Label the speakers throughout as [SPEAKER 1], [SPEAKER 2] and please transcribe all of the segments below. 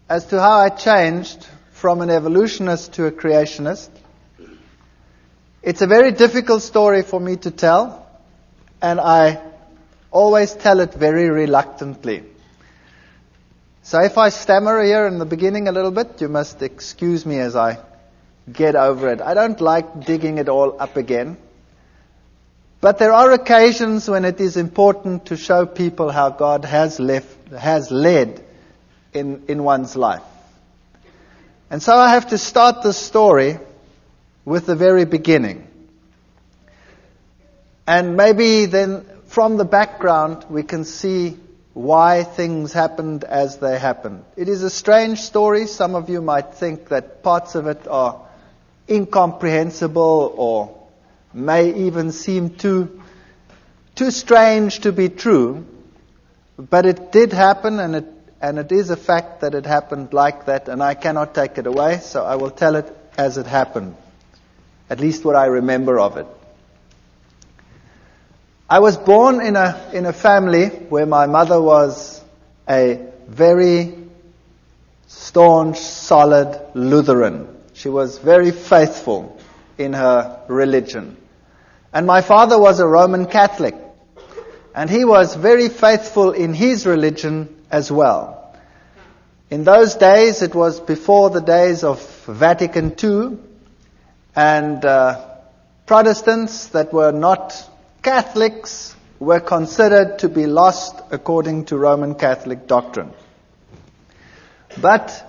[SPEAKER 1] as to how I changed from an evolutionist to a creationist. It's a very difficult story for me to tell, and I always tell it very reluctantly. So if I stammer here in the beginning a little bit, you must excuse me as I get over it. I don't like digging it all up again. But there are occasions when it is important to show people how God has led in one's life. And so I have to start the story with the very beginning. And maybe then from the background we can see why things happened as they happened. It is a strange story. Some of you might think that parts of it are incomprehensible or may even seem too strange to be true. But it did happen, and it is a fact that it happened like that, and I cannot take it away, so I will tell it as it happened. At least what I remember of it. I was born in a family where my mother was a very staunch, solid Lutheran. She was very faithful in her religion. And my father was a Roman Catholic. And he was very faithful in his religion as well. In those days, it was before the days of Vatican II, and Protestants that were not Catholics were considered to be lost according to Roman Catholic doctrine. But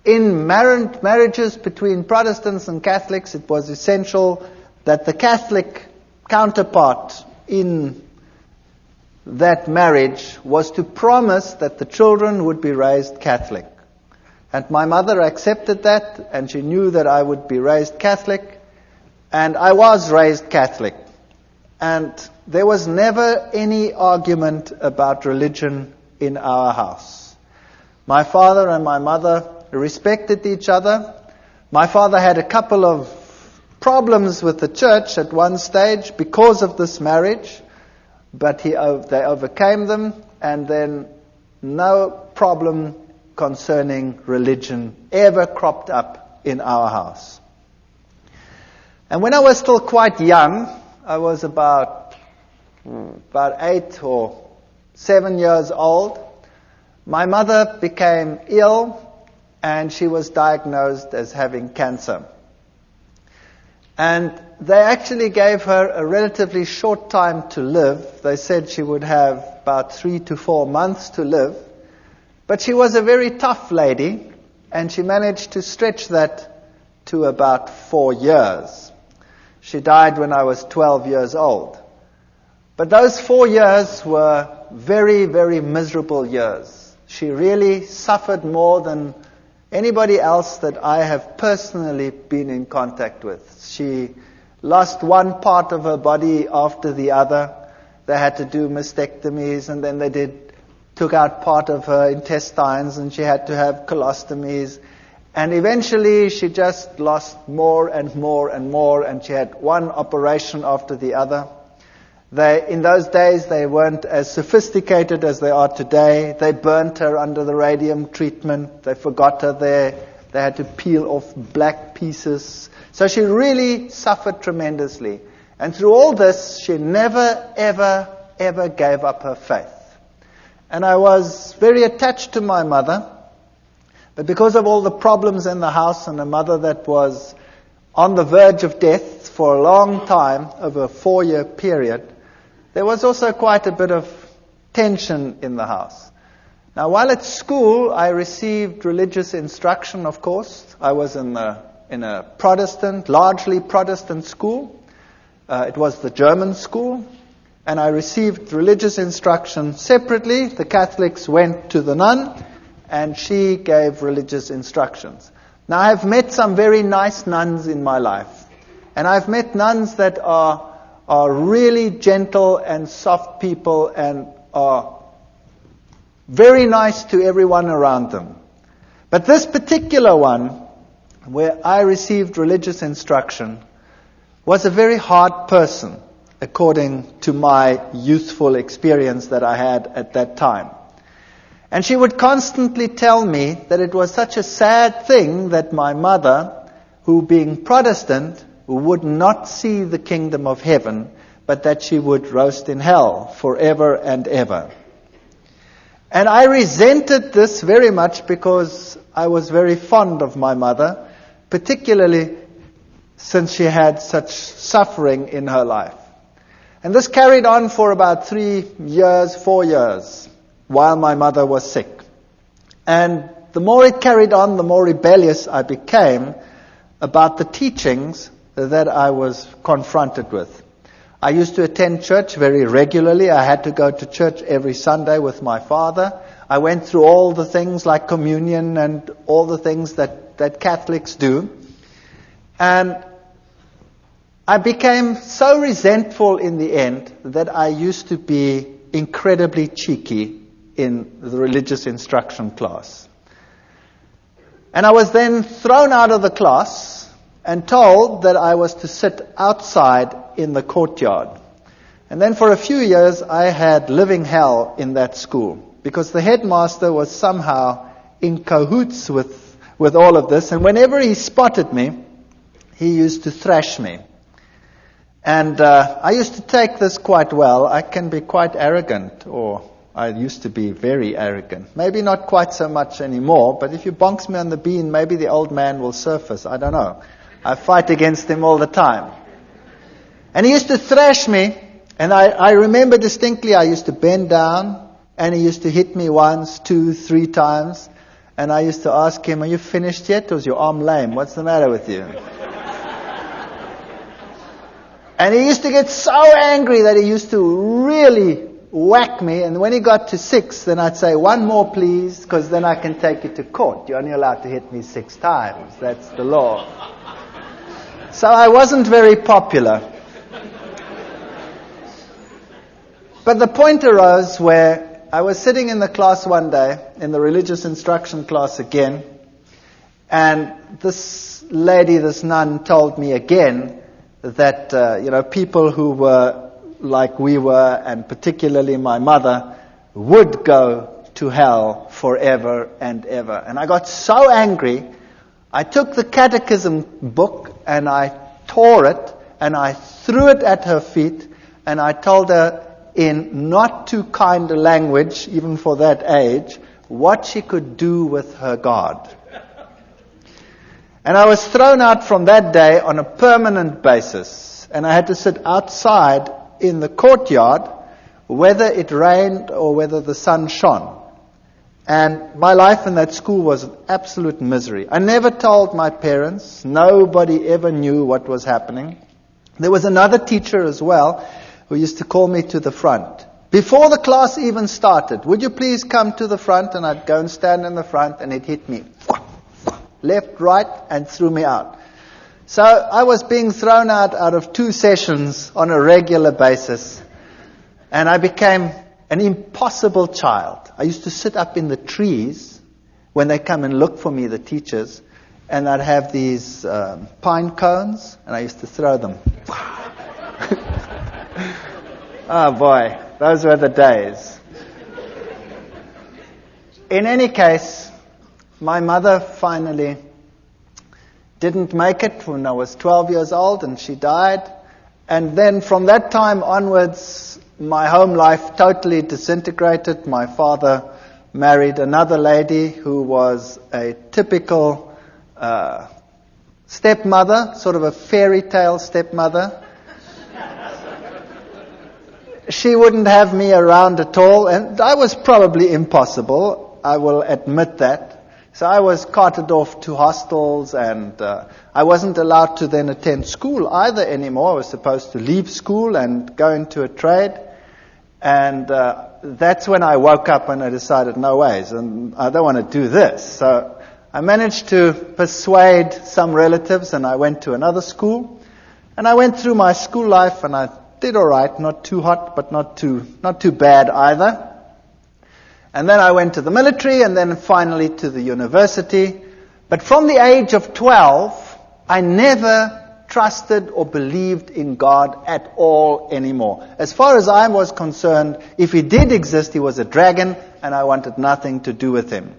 [SPEAKER 1] in marriages between Protestants and Catholics, it was essential that the Catholic counterpart in that marriage was to promise that the children would be raised Catholic. And my mother accepted that, and she knew that I would be raised Catholic, and I was raised Catholic. And there was never any argument about religion in our house. My father and my mother respected each other. My father had a couple of problems with the church at one stage because of this marriage, but they overcame them, and then no problem concerning religion ever cropped up in our house. And when I was still quite young, I was about 8 or 7 years old, my mother became ill, and she was diagnosed as having cancer. And they actually gave her a relatively short time to live. They said she would have about 3 to 4 months to live. But she was a very tough lady, and she managed to stretch that to about 4 years. She died when I was 12 years old. But those 4 years were very, very miserable years. She really suffered more than anybody else that I have personally been in contact with. She lost one part of her body after the other. They had to do mastectomies, and then they took out part of her intestines, and she had to have colostomies. And eventually she just lost more and more and more, and she had one operation after the other. In those days, they weren't as sophisticated as they are today. They burnt her under the radium treatment. They forgot her there. They had to peel off black pieces. So she really suffered tremendously. And through all this, she never, ever, ever gave up her faith. And I was very attached to my mother. But because of all the problems in the house, and a mother that was on the verge of death for a long time, over a 4-year period, there was also quite a bit of tension in the house. Now, while at school, I received religious instruction, of course. I was in a Protestant, largely Protestant school. It was the German school. And I received religious instruction separately. The Catholics went to the nun, and she gave religious instructions. Now, I've met some very nice nuns in my life. And I've met nuns that are really gentle and soft people and are very nice to everyone around them. But this particular one, where I received religious instruction, was a very hard person, according to my youthful experience that I had at that time. And she would constantly tell me that it was such a sad thing that my mother, who being Protestant, would not see the kingdom of heaven, but that she would roast in hell forever and ever. And I resented this very much because I was very fond of my mother, particularly since she had such suffering in her life. And this carried on for about 4 years, while my mother was sick. And the more it carried on, the more rebellious I became about the teachings that I was confronted with. I used to attend church very regularly. I had to go to church every Sunday with my father. I went through all the things like communion and all the things that Catholics do. And I became so resentful in the end that I used to be incredibly cheeky in the religious instruction class. And I was then thrown out of the class and told that I was to sit outside in the courtyard. And then for a few years I had living hell in that school, because the headmaster was somehow in cahoots with all of this, and whenever he spotted me, he used to thrash me. And I used to take this quite well. I can be quite arrogant, or I used to be very arrogant. Maybe not quite so much anymore, but if you bonks me on the bean, maybe the old man will surface. I don't know. I fight against him all the time. And he used to thrash me, and I remember distinctly I used to bend down, and he used to hit me 1, 2, 3 times, and I used to ask him, "Are you finished yet, or is your arm lame? What's the matter with you?" And he used to get so angry that he used to really whack me, and when he got to 6, then I'd say, "1 more please, because then I can take you to court. You're only allowed to hit me 6 times. That's the law." So I wasn't very popular. But the point arose where I was sitting in the class one day, in the religious instruction class again, and this lady, this nun, told me again that, people who were like we were, and particularly my mother, would go to hell forever and ever. And I got so angry, I took the catechism book and I tore it and I threw it at her feet, and I told her in not too kind a language, even for that age, what she could do with her God. And I was thrown out from that day on a permanent basis, and I had to sit outside in the courtyard, whether it rained or whether the sun shone. And my life in that school was an absolute misery. I never told my parents. Nobody ever knew what was happening. There was another teacher as well who used to call me to the front. Before the class even started, "Would you please come to the front?" And I'd go and stand in the front, and he'd hit me left, right, and threw me out. So I was being thrown out of 2 sessions on a regular basis, and I became an impossible child. I used to sit up in the trees when they come and look for me, the teachers, and I'd have these pine cones, and I used to throw them. Oh boy, those were the days. In any case, my mother finally didn't make it when I was 12 years old, and she died. And then from that time onwards, my home life totally disintegrated. My father married another lady who was a typical stepmother, sort of a fairy tale stepmother. She wouldn't have me around at all, and I was probably impossible, I will admit that. So I was carted off to hostels, and I wasn't allowed to then attend school either anymore. I was supposed to leave school and go into a trade. And that's when I woke up and I decided, no ways, and I don't want to do this. So I managed to persuade some relatives, and I went to another school. And I went through my school life, and I did all right, not too hot, but not too bad either. And then I went to the military, and then finally to the university. But from the age of 12, I never trusted or believed in God at all anymore. As far as I was concerned, if he did exist, he was a dragon, and I wanted nothing to do with him.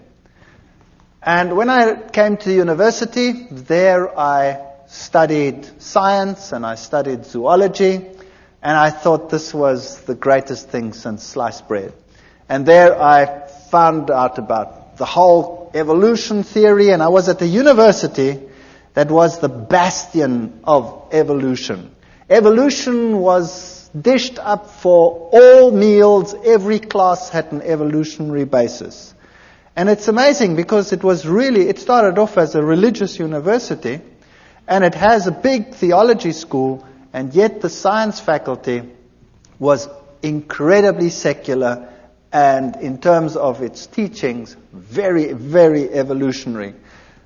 [SPEAKER 1] And when I came to university, there I studied science and I studied zoology, and I thought this was the greatest thing since sliced bread. And there I found out about the whole evolution theory, and I was at a university that was the bastion of evolution. Evolution was dished up for all meals. Every class had an evolutionary basis. And it's amazing because it started off as a religious university, and it has a big theology school, and yet the science faculty was incredibly secular, and in terms of its teachings, very, very evolutionary.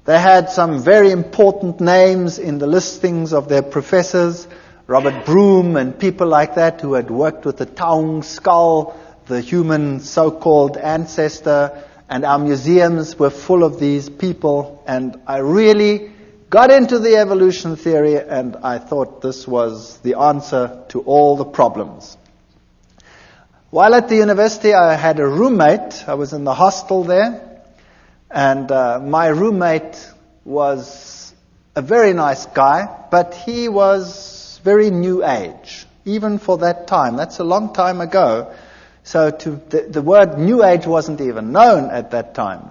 [SPEAKER 1] They had some very important names in the listings of their professors, Robert Broom and people like that who had worked with the Taung skull, the human so-called ancestor, and our museums were full of these people, and I really got into the evolution theory, and I thought this was the answer to all the problems. While at the university, I had a roommate. I was in the hostel there, and my roommate was a very nice guy, but he was very new age, even for that time. That's a long time ago. So the word new age wasn't even known at that time.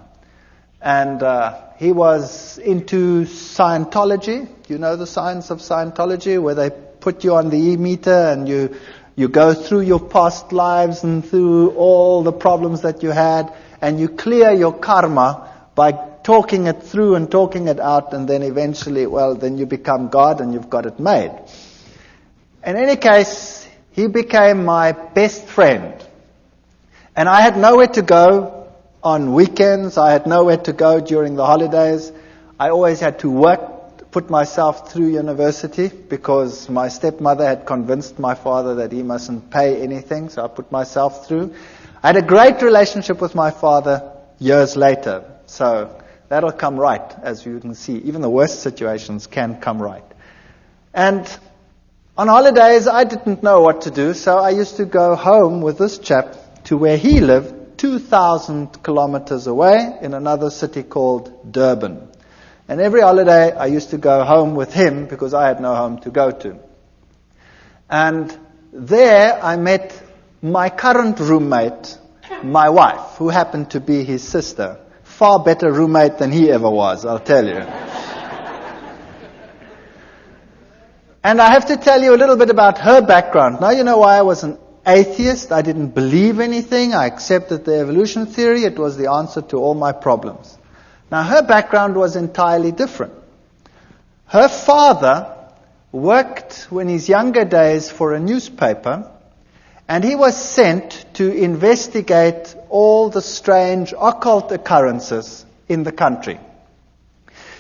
[SPEAKER 1] And he was into Scientology. You know the science of Scientology, where they put you on the e-meter and you go through your past lives and through all the problems that you had, and you clear your karma by talking it through and talking it out, and then eventually, then you become God and you've got it made. In any case, he became my best friend. And I had nowhere to go on weekends. I had nowhere to go during the holidays. I always had to work, put myself through university, because my stepmother had convinced my father that he mustn't pay anything, so I put myself through. I had a great relationship with my father years later, so that'll come right, as you can see. Even the worst situations can come right. And on holidays, I didn't know what to do, so I used to go home with this chap to where he lived, 2,000 kilometers away, in another city called Durban. And every holiday I used to go home with him because I had no home to go to. And there I met my current roommate, my wife, who happened to be his sister. Far better roommate than he ever was, I'll tell you. And I have to tell you a little bit about her background. Now you know why I was an atheist. I didn't believe anything. I accepted the evolution theory. It was the answer to all my problems. Now, her background was entirely different. Her father worked in his younger days for a newspaper, and he was sent to investigate all the strange occult occurrences in the country.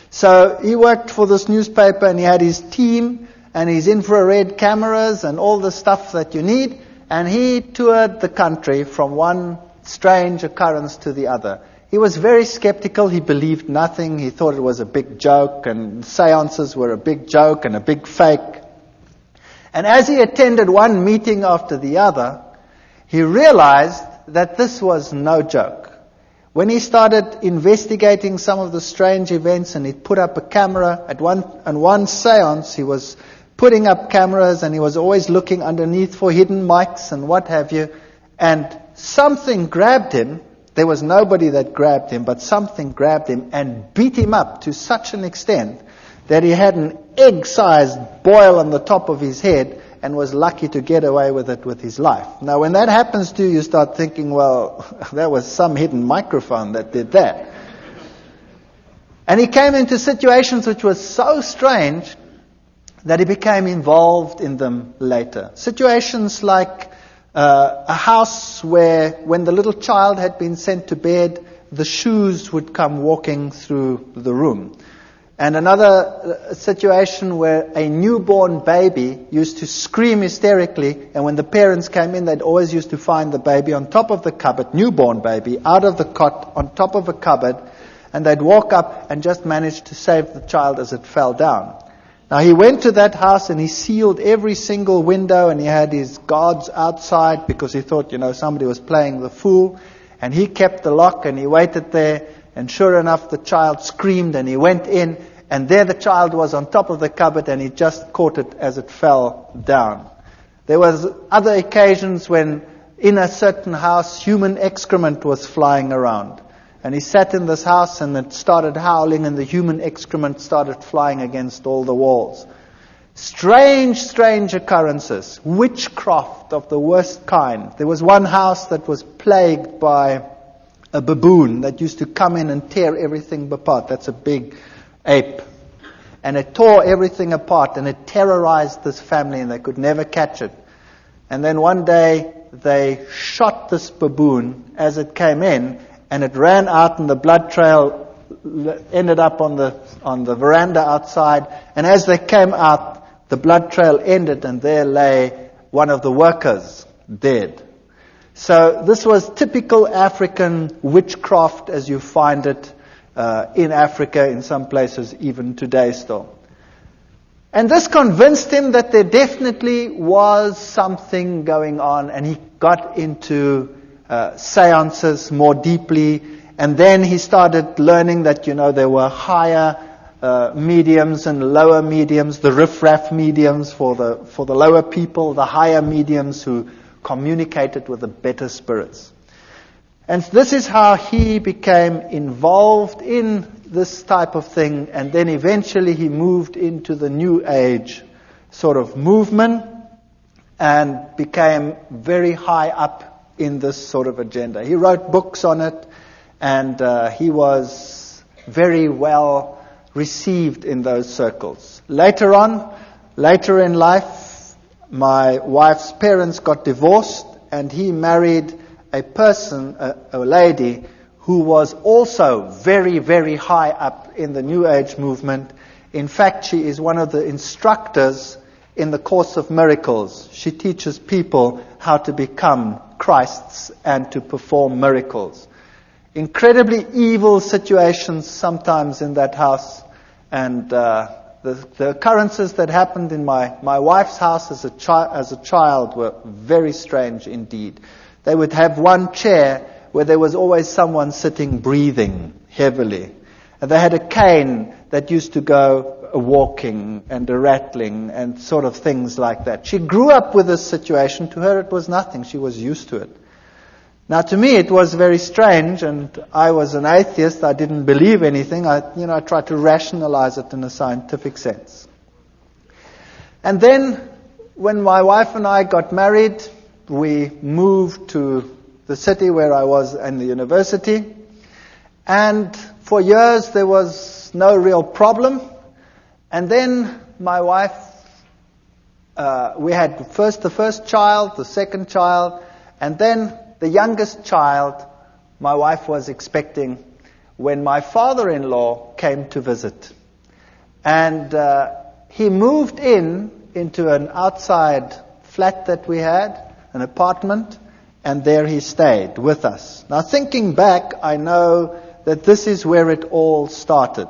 [SPEAKER 1] So he worked for this newspaper, and he had his team and his infrared cameras and all the stuff that you need, and he toured the country from one strange occurrence to the other. He was very skeptical. He believed nothing. He thought it was a big joke, and seances were a big joke and a big fake. And as he attended one meeting after the other, he realized that this was no joke. When he started investigating some of the strange events, and he put up a camera on one seance, he was putting up cameras, and he was always looking underneath for hidden mics and what have you, and something grabbed him. There was nobody that grabbed him, but something grabbed him and beat him up to such an extent that he had an egg-sized boil on the top of his head and was lucky to get away with it with his life. Now, when that happens to you, you start thinking, well, there was some hidden microphone that did that. And he came into situations which were so strange that he became involved in them later. Situations like a house where, when the little child had been sent to bed, the shoes would come walking through the room. And another situation where a newborn baby used to scream hysterically, and when the parents came in, they'd always used to find the baby on top of the cupboard, newborn baby, out of the cot, on top of a cupboard, and they'd walk up and just manage to save the child as it fell down. Now he went to that house and he sealed every single window, and he had his guards outside because he thought, somebody was playing the fool. And he kept the lock and he waited there, and sure enough the child screamed and he went in, and there the child was on top of the cupboard, and he just caught it as it fell down. There was other occasions when in a certain house human excrement was flying around. And he sat in this house and it started howling, and the human excrement started flying against all the walls. Strange occurrences. Witchcraft of the worst kind. There was one house that was plagued by a baboon that used to come in and tear everything apart. That's a big ape. And it tore everything apart, and it terrorized this family, and they could never catch it. And then one day they shot this baboon as it came in, and it ran out, and the blood trail ended up on the veranda outside. And as they came out, the blood trail ended, and there lay one of the workers dead. So this was typical African witchcraft as you find it in Africa, in some places even today still. And this convinced him that there definitely was something going on, and he got into seances more deeply. And then he started learning that, there were higher mediums and lower mediums, the riff-raff mediums for the lower people, the higher mediums who communicated with the better spirits. And this is how he became involved in this type of thing, and then eventually he moved into the New Age sort of movement and became very high up in this sort of agenda. He wrote books on it, and he was very well received in those circles. Later in life, my wife's parents got divorced, and he married a lady who was also very, very high up in the New Age movement. In fact, she is one of the instructors in the Course of Miracles. She teaches people how to become Christs and to perform miracles. Incredibly evil situations sometimes in that house, and the occurrences that happened in my wife's house as a child were very strange indeed. They would have one chair where there was always someone sitting breathing heavily. And they had a cane that used to go walking and a rattling and sort of things like that. She grew up with this situation. To her it was nothing. She was used to it. Now to me it was very strange, and I was an atheist. I didn't believe anything. I tried to rationalize it in a scientific sense. And then when my wife and I got married, we moved to the city where I was in the university, and for years there was no real problem. And then my wife, we had the first child, the second child, and then the youngest child my wife was expecting when my father-in-law came to visit. And he moved into an outside flat that we had, an apartment, and there he stayed with us. Now thinking back, I know that this is where it all started.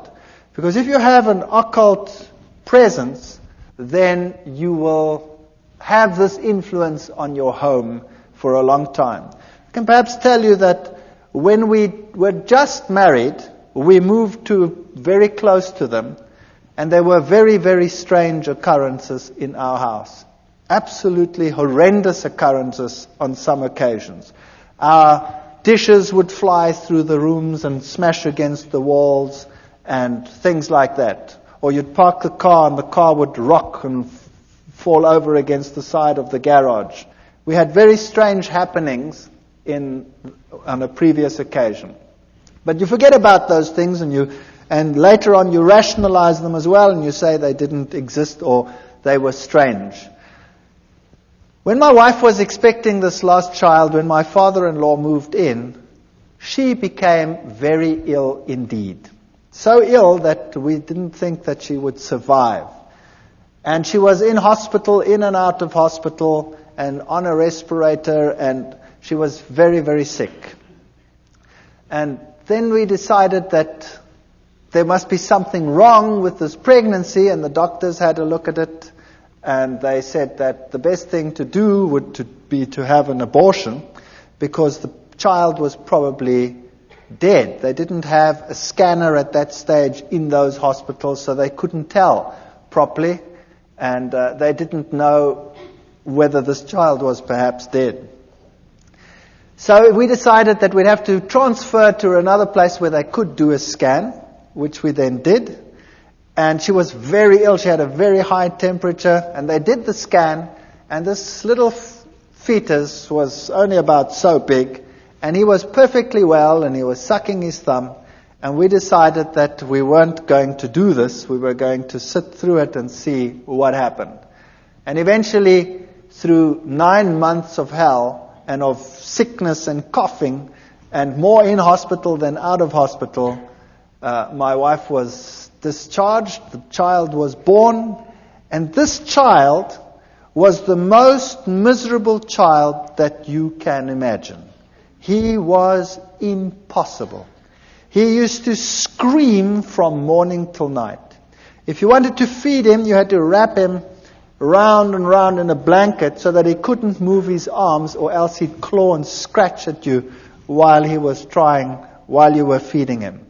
[SPEAKER 1] Because if you have an occult presence, then you will have this influence on your home for a long time. I can perhaps tell you that when we were just married, we moved very close to them, and there were very, very strange occurrences in our house. Absolutely horrendous occurrences on some occasions. Our dishes would fly through the rooms and smash against the walls and things like that. Or you'd park the car and the car would rock and fall over against the side of the garage. We had very strange happenings on a previous occasion. But you forget about those things, and later on you rationalize them as well, and you say they didn't exist or they were strange. When my wife was expecting this last child, when my father-in-law moved in, she became very ill indeed. So ill that we didn't think that she would survive. And she was in hospital, in and out of hospital, and on a respirator, and she was very, very sick. And then we decided that there must be something wrong with this pregnancy, and the doctors had a look at it, and they said that the best thing to do would be to have an abortion, because the child was probably dead. They didn't have a scanner at that stage in those hospitals, so they couldn't tell properly, and they didn't know whether this child was perhaps dead. So we decided that we'd have to transfer to another place where they could do a scan, which we then did. And she was very ill. She had a very high temperature. And they did the scan. And this little fetus was only about so big. And he was perfectly well. And he was sucking his thumb. And we decided that we weren't going to do this. We were going to sit through it and see what happened. And eventually, through 9 months of hell and of sickness and coughing, and more in hospital than out of hospital, my wife was discharged, the child was born, and this child was the most miserable child that you can imagine. He was impossible. He used to scream from morning till night. If you wanted to feed him, you had to wrap him round and round in a blanket so that he couldn't move his arms, or else he'd claw and scratch at you while you were feeding him.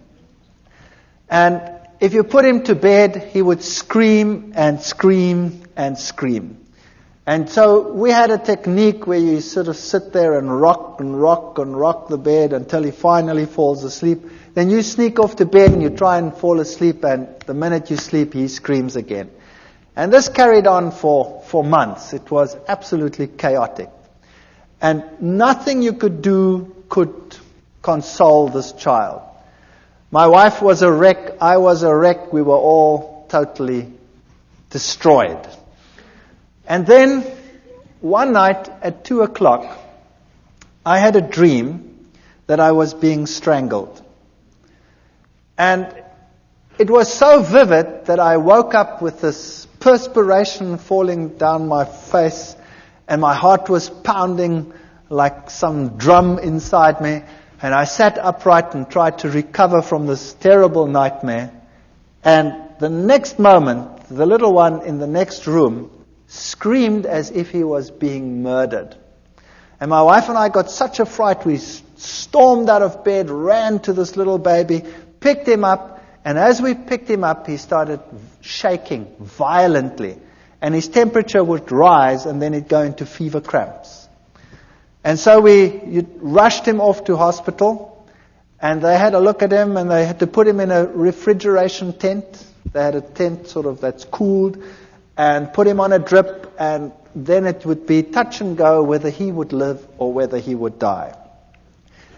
[SPEAKER 1] And if you put him to bed, he would scream and scream and scream. And so we had a technique where you sort of sit there and rock and rock and rock the bed until he finally falls asleep. Then you sneak off to bed and you try and fall asleep, and the minute you sleep, he screams again. And this carried on for months. It was absolutely chaotic. And nothing you could do could console this child. My wife was a wreck. I was a wreck. We were all totally destroyed. And then one night at 2:00, I had a dream that I was being strangled. And it was so vivid that I woke up with this perspiration falling down my face, and my heart was pounding like some drum inside me. And I sat upright and tried to recover from this terrible nightmare. And the next moment, the little one in the next room screamed as if he was being murdered. And my wife and I got such a fright, we stormed out of bed, ran to this little baby, picked him up, and as we picked him up, he started shaking violently. And his temperature would rise, and then he'd go into fever cramps. And so we rushed him off to hospital, and they had a look at him, and they had to put him in a refrigeration tent. They had a tent sort of that's cooled, and put him on a drip, and then it would be touch and go whether he would live or whether he would die.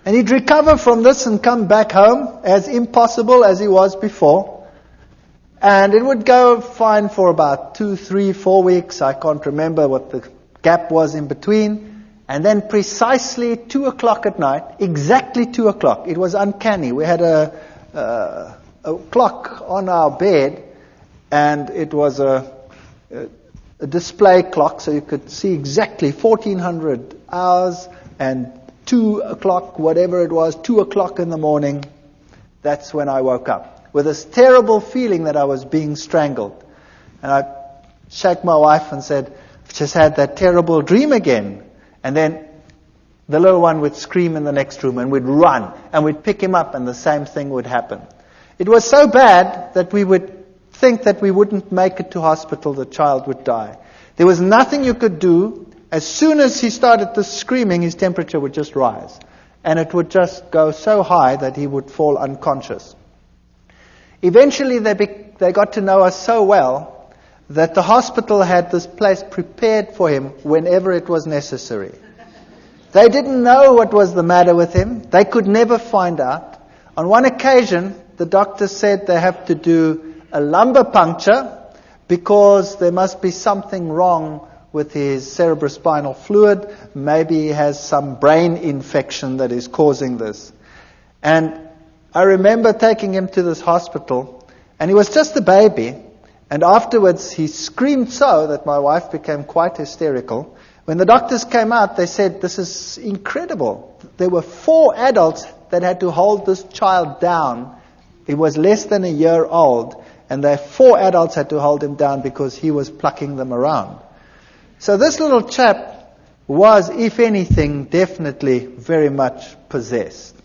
[SPEAKER 1] And he'd recover from this and come back home as impossible as he was before. And it would go fine for about 2, 3, 4 weeks. I can't remember what the gap was in between. And then precisely 2:00 at night, exactly 2:00, it was uncanny. We had a clock on our bed, and it was a display clock, so you could see exactly 1400 hours, and 2:00, whatever it was, 2:00 in the morning, that's when I woke up with this terrible feeling that I was being strangled. And I shook my wife and said, I've just had that terrible dream again. And then the little one would scream in the next room, and we'd run, and we'd pick him up, and the same thing would happen. It was so bad that we would think that we wouldn't make it to hospital, the child would die. There was nothing you could do. As soon as he started the screaming, his temperature would just rise. And it would just go so high that he would fall unconscious. Eventually they got to know us so well that the hospital had this place prepared for him whenever it was necessary. They didn't know what was the matter with him. They could never find out. On one occasion, the doctor said they have to do a lumbar puncture because there must be something wrong with his cerebrospinal fluid. Maybe he has some brain infection that is causing this. And I remember taking him to this hospital, and he was just a baby. And afterwards, he screamed so that my wife became quite hysterical. When the doctors came out, they said, this is incredible. There were 4 adults that had to hold this child down He was less than a year old, and 4 adults had to hold him down because he was plucking them around. So this little chap was, if anything, definitely very much possessed.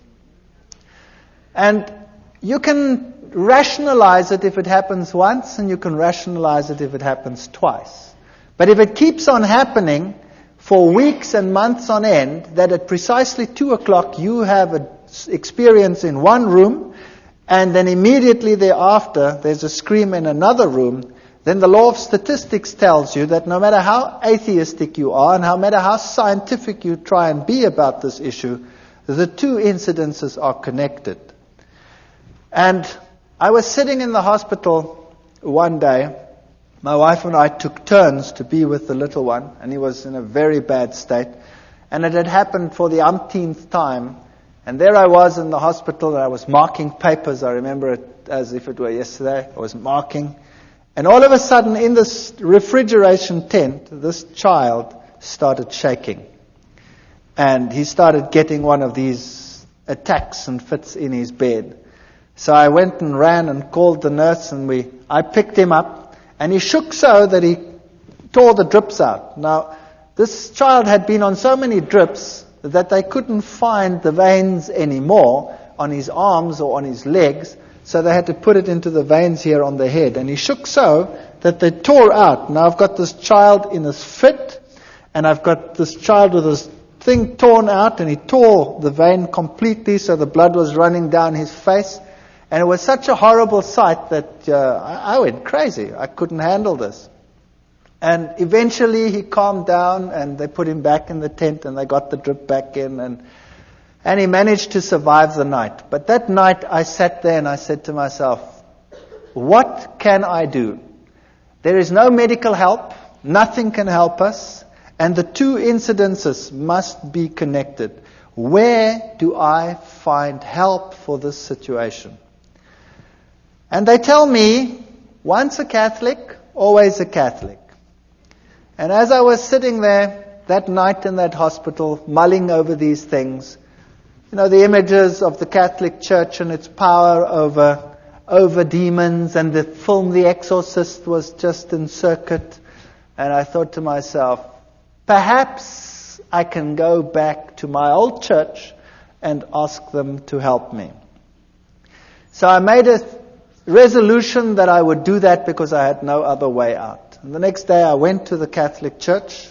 [SPEAKER 1] And you can rationalize it if it happens once, and you can rationalize it if it happens twice. But if it keeps on happening for weeks and months on end, that at precisely 2 o'clock you have an experience in one room, and then immediately thereafter there's a scream in another room, then the law of statistics tells you that no matter how atheistic you are and no matter how scientific you try and be about this issue, the two incidences are connected. And I was sitting in the hospital one day. My wife and I took turns to be with the little one, and he was in a very bad state. And it had happened for the umpteenth time. And there I was in the hospital, and I was marking papers. I remember it as if it were yesterday. I was marking. And all of a sudden, in this refrigeration tent, this child started shaking. And he started getting one of these attacks and fits in his bed. So I went and ran and called the nurse, and I picked him up. And he shook so that he tore the drips out. Now, this child had been on so many drips that they couldn't find the veins anymore on his arms or on his legs, so they had to put it into the veins here on the head. And he shook so that they tore out. Now I've got this child in his fit, and I've got this child with his thing torn out, and he tore the vein completely, so the blood was running down his face. And it was such a horrible sight that I went crazy. I couldn't handle this. And eventually he calmed down, and they put him back in the tent, and they got the drip back in, and he managed to survive the night. But that night I sat there and I said to myself, what can I do? There is no medical help. Nothing can help us. And the two incidences must be connected. Where do I find help for this situation? And they tell me, once a Catholic, always a Catholic. And as I was sitting there that night in that hospital, mulling over these things, the images of the Catholic Church and its power over demons, and the film The Exorcist was just in circuit. And I thought to myself, perhaps I can go back to my old church and ask them to help me. So I made a resolution that I would do that because I had no other way out. And the next day I went to the Catholic Church,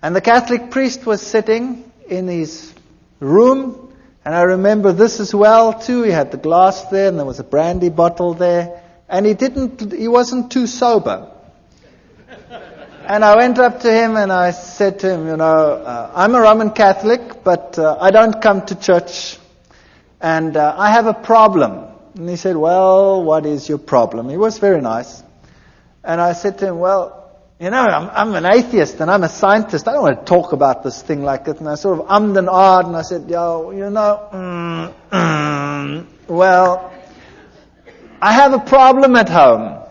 [SPEAKER 1] and the Catholic priest was sitting in his room, and I remember this as well too. He had the glass there, and there was a brandy bottle there, and he wasn't too sober. And I went up to him and I said to him, I'm a Roman Catholic, but I don't come to church, and I have a problem. And he said, well, what is your problem? He was very nice. And I said to him, well, I'm an atheist and I'm a scientist. I don't want to talk about this thing like that. And I sort of ummed and ahed, and I said, well, I have a problem at home.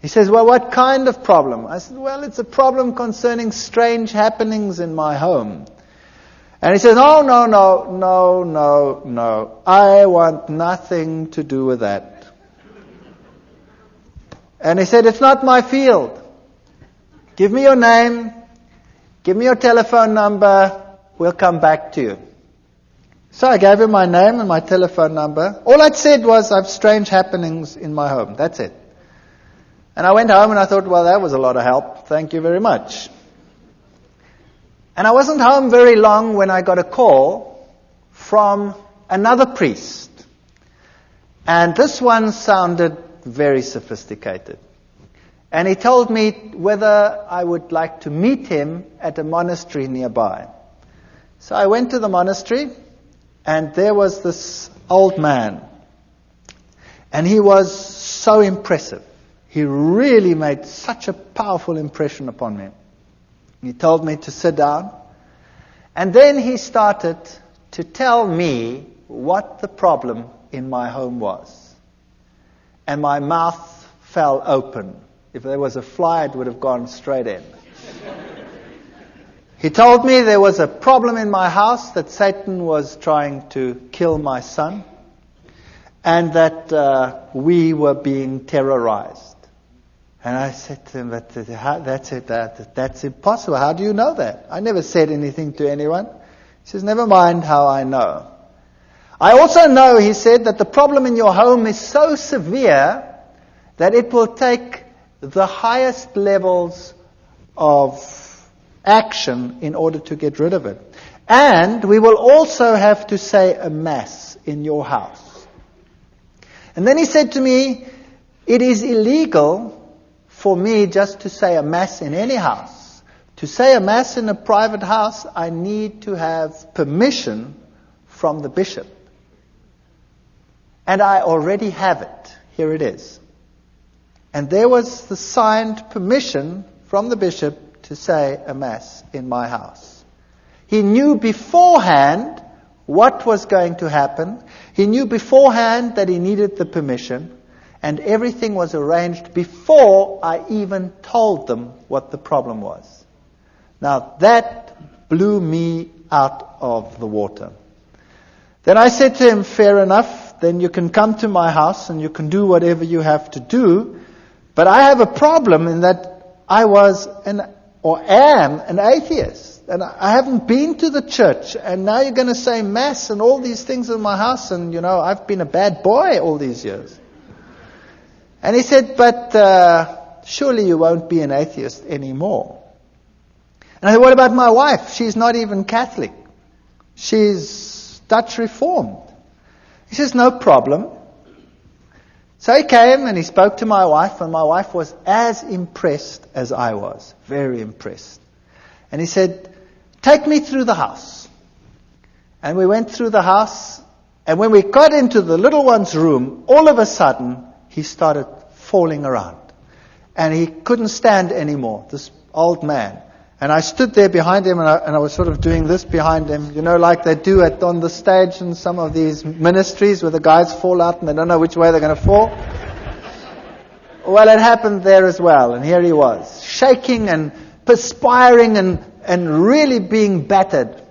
[SPEAKER 1] He says, well, what kind of problem? I said, well, it's a problem concerning strange happenings in my home. And he says, no. I want nothing to do with that. And he said, it's not my field. Give me your name. Give me your telephone number. We'll come back to you. So I gave him my name and my telephone number. All I'd said was, I have strange happenings in my home. That's it. And I went home and I thought, well, that was a lot of help. Thank you very much. And I wasn't home very long when I got a call from another priest. And this one sounded very sophisticated. And he told me whether I would like to meet him at a monastery nearby. So I went to the monastery, and there was this old man. And he was so impressive. He really made such a powerful impression upon me. He told me to sit down. And then he started to tell me what the problem in my home was. And my mouth fell open. If there was a fly, it would have gone straight in. He told me there was a problem in my house, that Satan was trying to kill my son. and that we were being terrorized. And I said to him, that's impossible. How do you know that? I never said anything to anyone. He says, never mind how I know. I also know, he said, that the problem in your home is so severe that it will take the highest levels of action in order to get rid of it. And we will also have to say a mass in your house. And then he said to me, it is illegal for me just to say a mass in any house. To say a mass in a private house, I need to have permission from the bishop. And I already have it. Here it is. And there was the signed permission from the bishop to say a mass in my house. He knew beforehand what was going to happen. He knew beforehand that he needed the permission. And everything was arranged before I even told them what the problem was. Now that blew me out of the water. Then I said to him, fair enough, then you can come to my house and you can do whatever you have to do. But I have a problem in that I was am an atheist. And I haven't been to the church. And now you're going to say mass and all these things in my house. And, I've been a bad boy all these years. And he said, but surely you won't be an atheist anymore. And I said, what about my wife? She's not even Catholic. She's Dutch Reformed. He says, no problem. So he came and he spoke to my wife, and my wife was as impressed as I was. Very impressed. And he said, take me through the house. And we went through the house, and when we got into the little one's room, all of a sudden, he started falling around. And he couldn't stand anymore, this old man. And I stood there behind him, and I was sort of doing this behind him, like they do on the stage in some of these ministries where the guys fall out and they don't know which way they're going to fall. Well, it happened there as well. And here he was, shaking and perspiring and really being battered.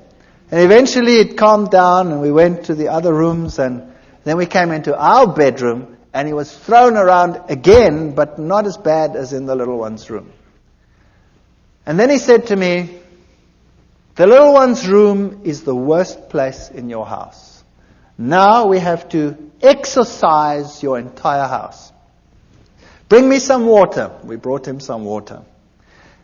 [SPEAKER 1] And eventually it calmed down, and we went to the other rooms, and then we came into our bedroom, and he was thrown around again, but not as bad as in the little one's room. And then he said to me, the little one's room is the worst place in your house. Now we have to exorcise your entire house. Bring me some water. We brought him some water.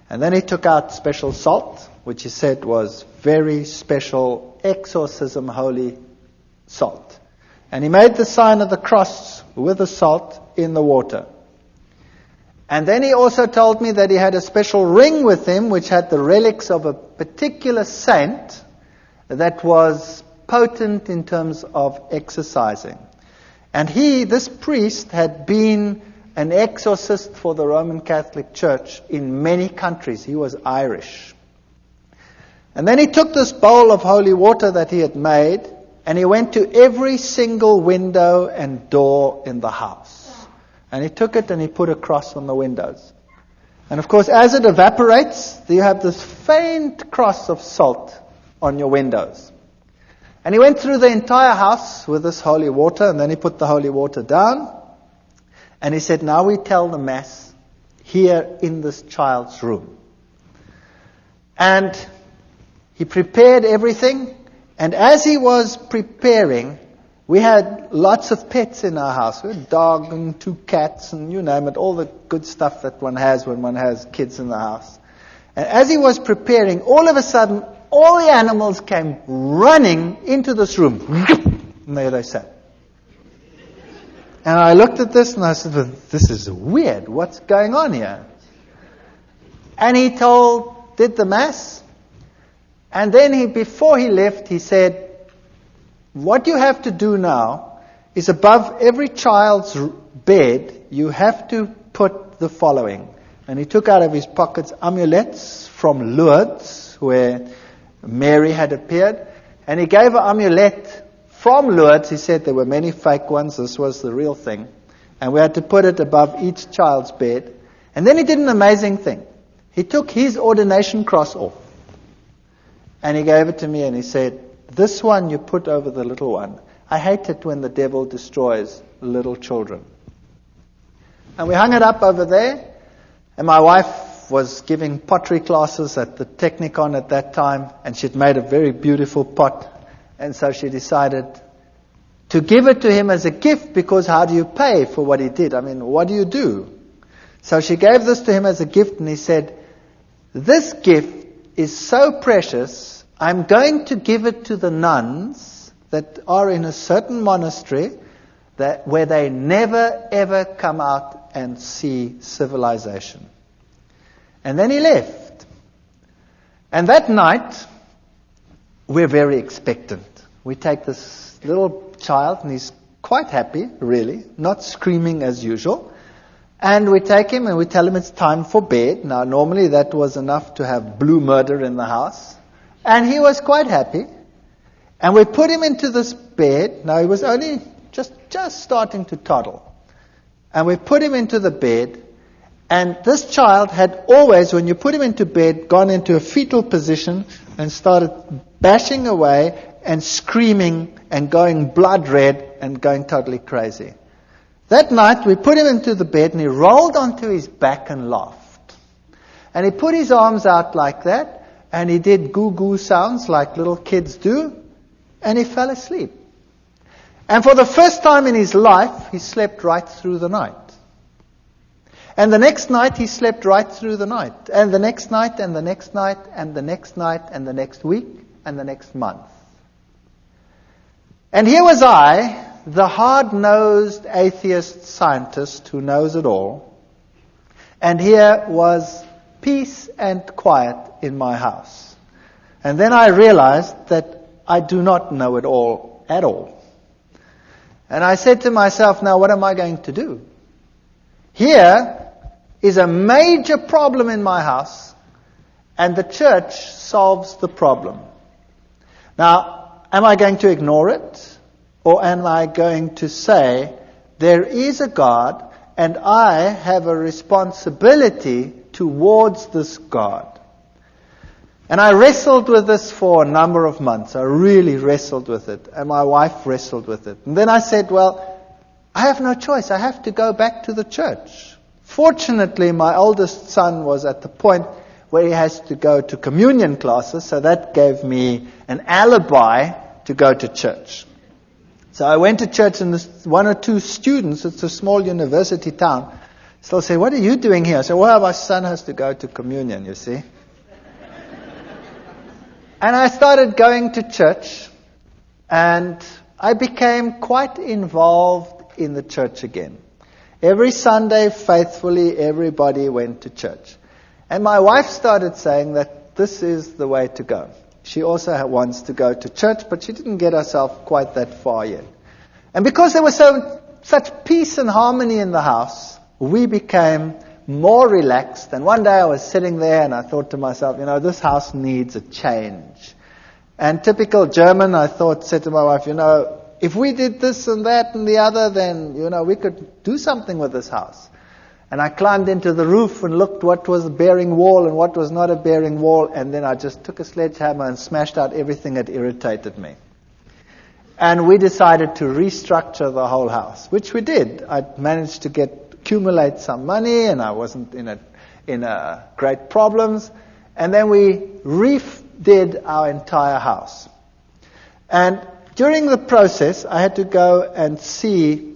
[SPEAKER 1] And then he took out special salt, which he said was very special exorcism holy salt. And he made the sign of the cross with the salt in the water. And then he also told me that he had a special ring with him which had the relics of a particular saint that was potent in terms of exorcising. And this priest, had been an exorcist for the Roman Catholic Church in many countries. He was Irish. And then he took this bowl of holy water that he had made, and he went to every single window and door in the house. And he took it and he put a cross on the windows. And of course, as it evaporates, you have this faint cross of salt on your windows. And he went through the entire house with this holy water, and then he put the holy water down. And he said, now we tell the Mass here in this child's room. And he prepared everything. And as he was preparing, we had lots of pets in our house. We had a dog and 2 cats and you name it, all the good stuff that one has when one has kids in the house. And as he was preparing, all of a sudden, all the animals came running into this room. And there they sat. And I looked at this and I said, well, this is weird. What's going on here? And he did the Mass. And then before he left, he said, what you have to do now is above every child's bed, you have to put the following. And he took out of his pockets amulets from Lourdes, where Mary had appeared. And he gave an amulet from Lourdes. He said there were many fake ones. This was the real thing. And we had to put it above each child's bed. And then he did an amazing thing. He took his ordination cross off. And he gave it to me and he said, this one you put over the little one. I hate it when the devil destroys little children. And we hung it up over there, and my wife was giving pottery classes at the Technicon at that time, and she'd made a very beautiful pot, and so she decided to give it to him as a gift, because how do you pay for what he did? I mean, what do you do? So she gave this to him as a gift, and he said, this gift is so precious, I'm going to give it to the nuns that are in a certain monastery where they never ever come out and see civilization. And then he left. And that night, we're very expectant. We take this little child, and he's quite happy, really, not screaming as usual. And we take him and we tell him it's time for bed. Now, normally that was enough to have blue murder in the house. And he was quite happy. And we put him into this bed. Now, he was only just starting to toddle. And we put him into the bed. And this child had always, when you put him into bed, gone into a fetal position and started bashing away and screaming and going blood red and going totally crazy. That night, we put him into the bed, and he rolled onto his back and laughed. And he put his arms out like that, and he did goo-goo sounds like little kids do, and he fell asleep. And for the first time in his life, he slept right through the night. And the next night, he slept right through the night. And the next night, and the next night, and the next night, and the next week, and the next month. And here was I, the hard-nosed atheist scientist who knows it all. And here was peace and quiet in my house. And then I realized that I do not know it all at all. And I said to myself, now what am I going to do? Here is a major problem in my house, and the church solves the problem. Now, am I going to ignore it? Or am I going to say, there is a God, and I have a responsibility towards this God? And I wrestled with this for a number of months. I really wrestled with it. And my wife wrestled with it. And then I said, well, I have no choice. I have to go back to the church. Fortunately, my oldest son was at the point where he has to go to communion classes, so that gave me an alibi to go to church. So I went to church, and one or two students, it's a small university town, still say, what are you doing here? I said, well, my son has to go to communion, you see. And I started going to church, and I became quite involved in the church again. Every Sunday, faithfully, everybody went to church. And my wife started saying that this is the way to go. She also wants to go to church, but she didn't get herself quite that far yet. And because there was such peace and harmony in the house, we became more relaxed. And one day I was sitting there and I thought to myself, this house needs a change. And typical German, I said to my wife, if we did this and that and the other, then, we could do something with this house. And I climbed into the roof and looked what was a bearing wall and what was not a bearing wall. And then I just took a sledgehammer and smashed out everything that irritated me. And we decided to restructure the whole house, which we did. I managed to accumulate some money, and I wasn't in great problems. And then we redid our entire house. And during the process, I had to go and see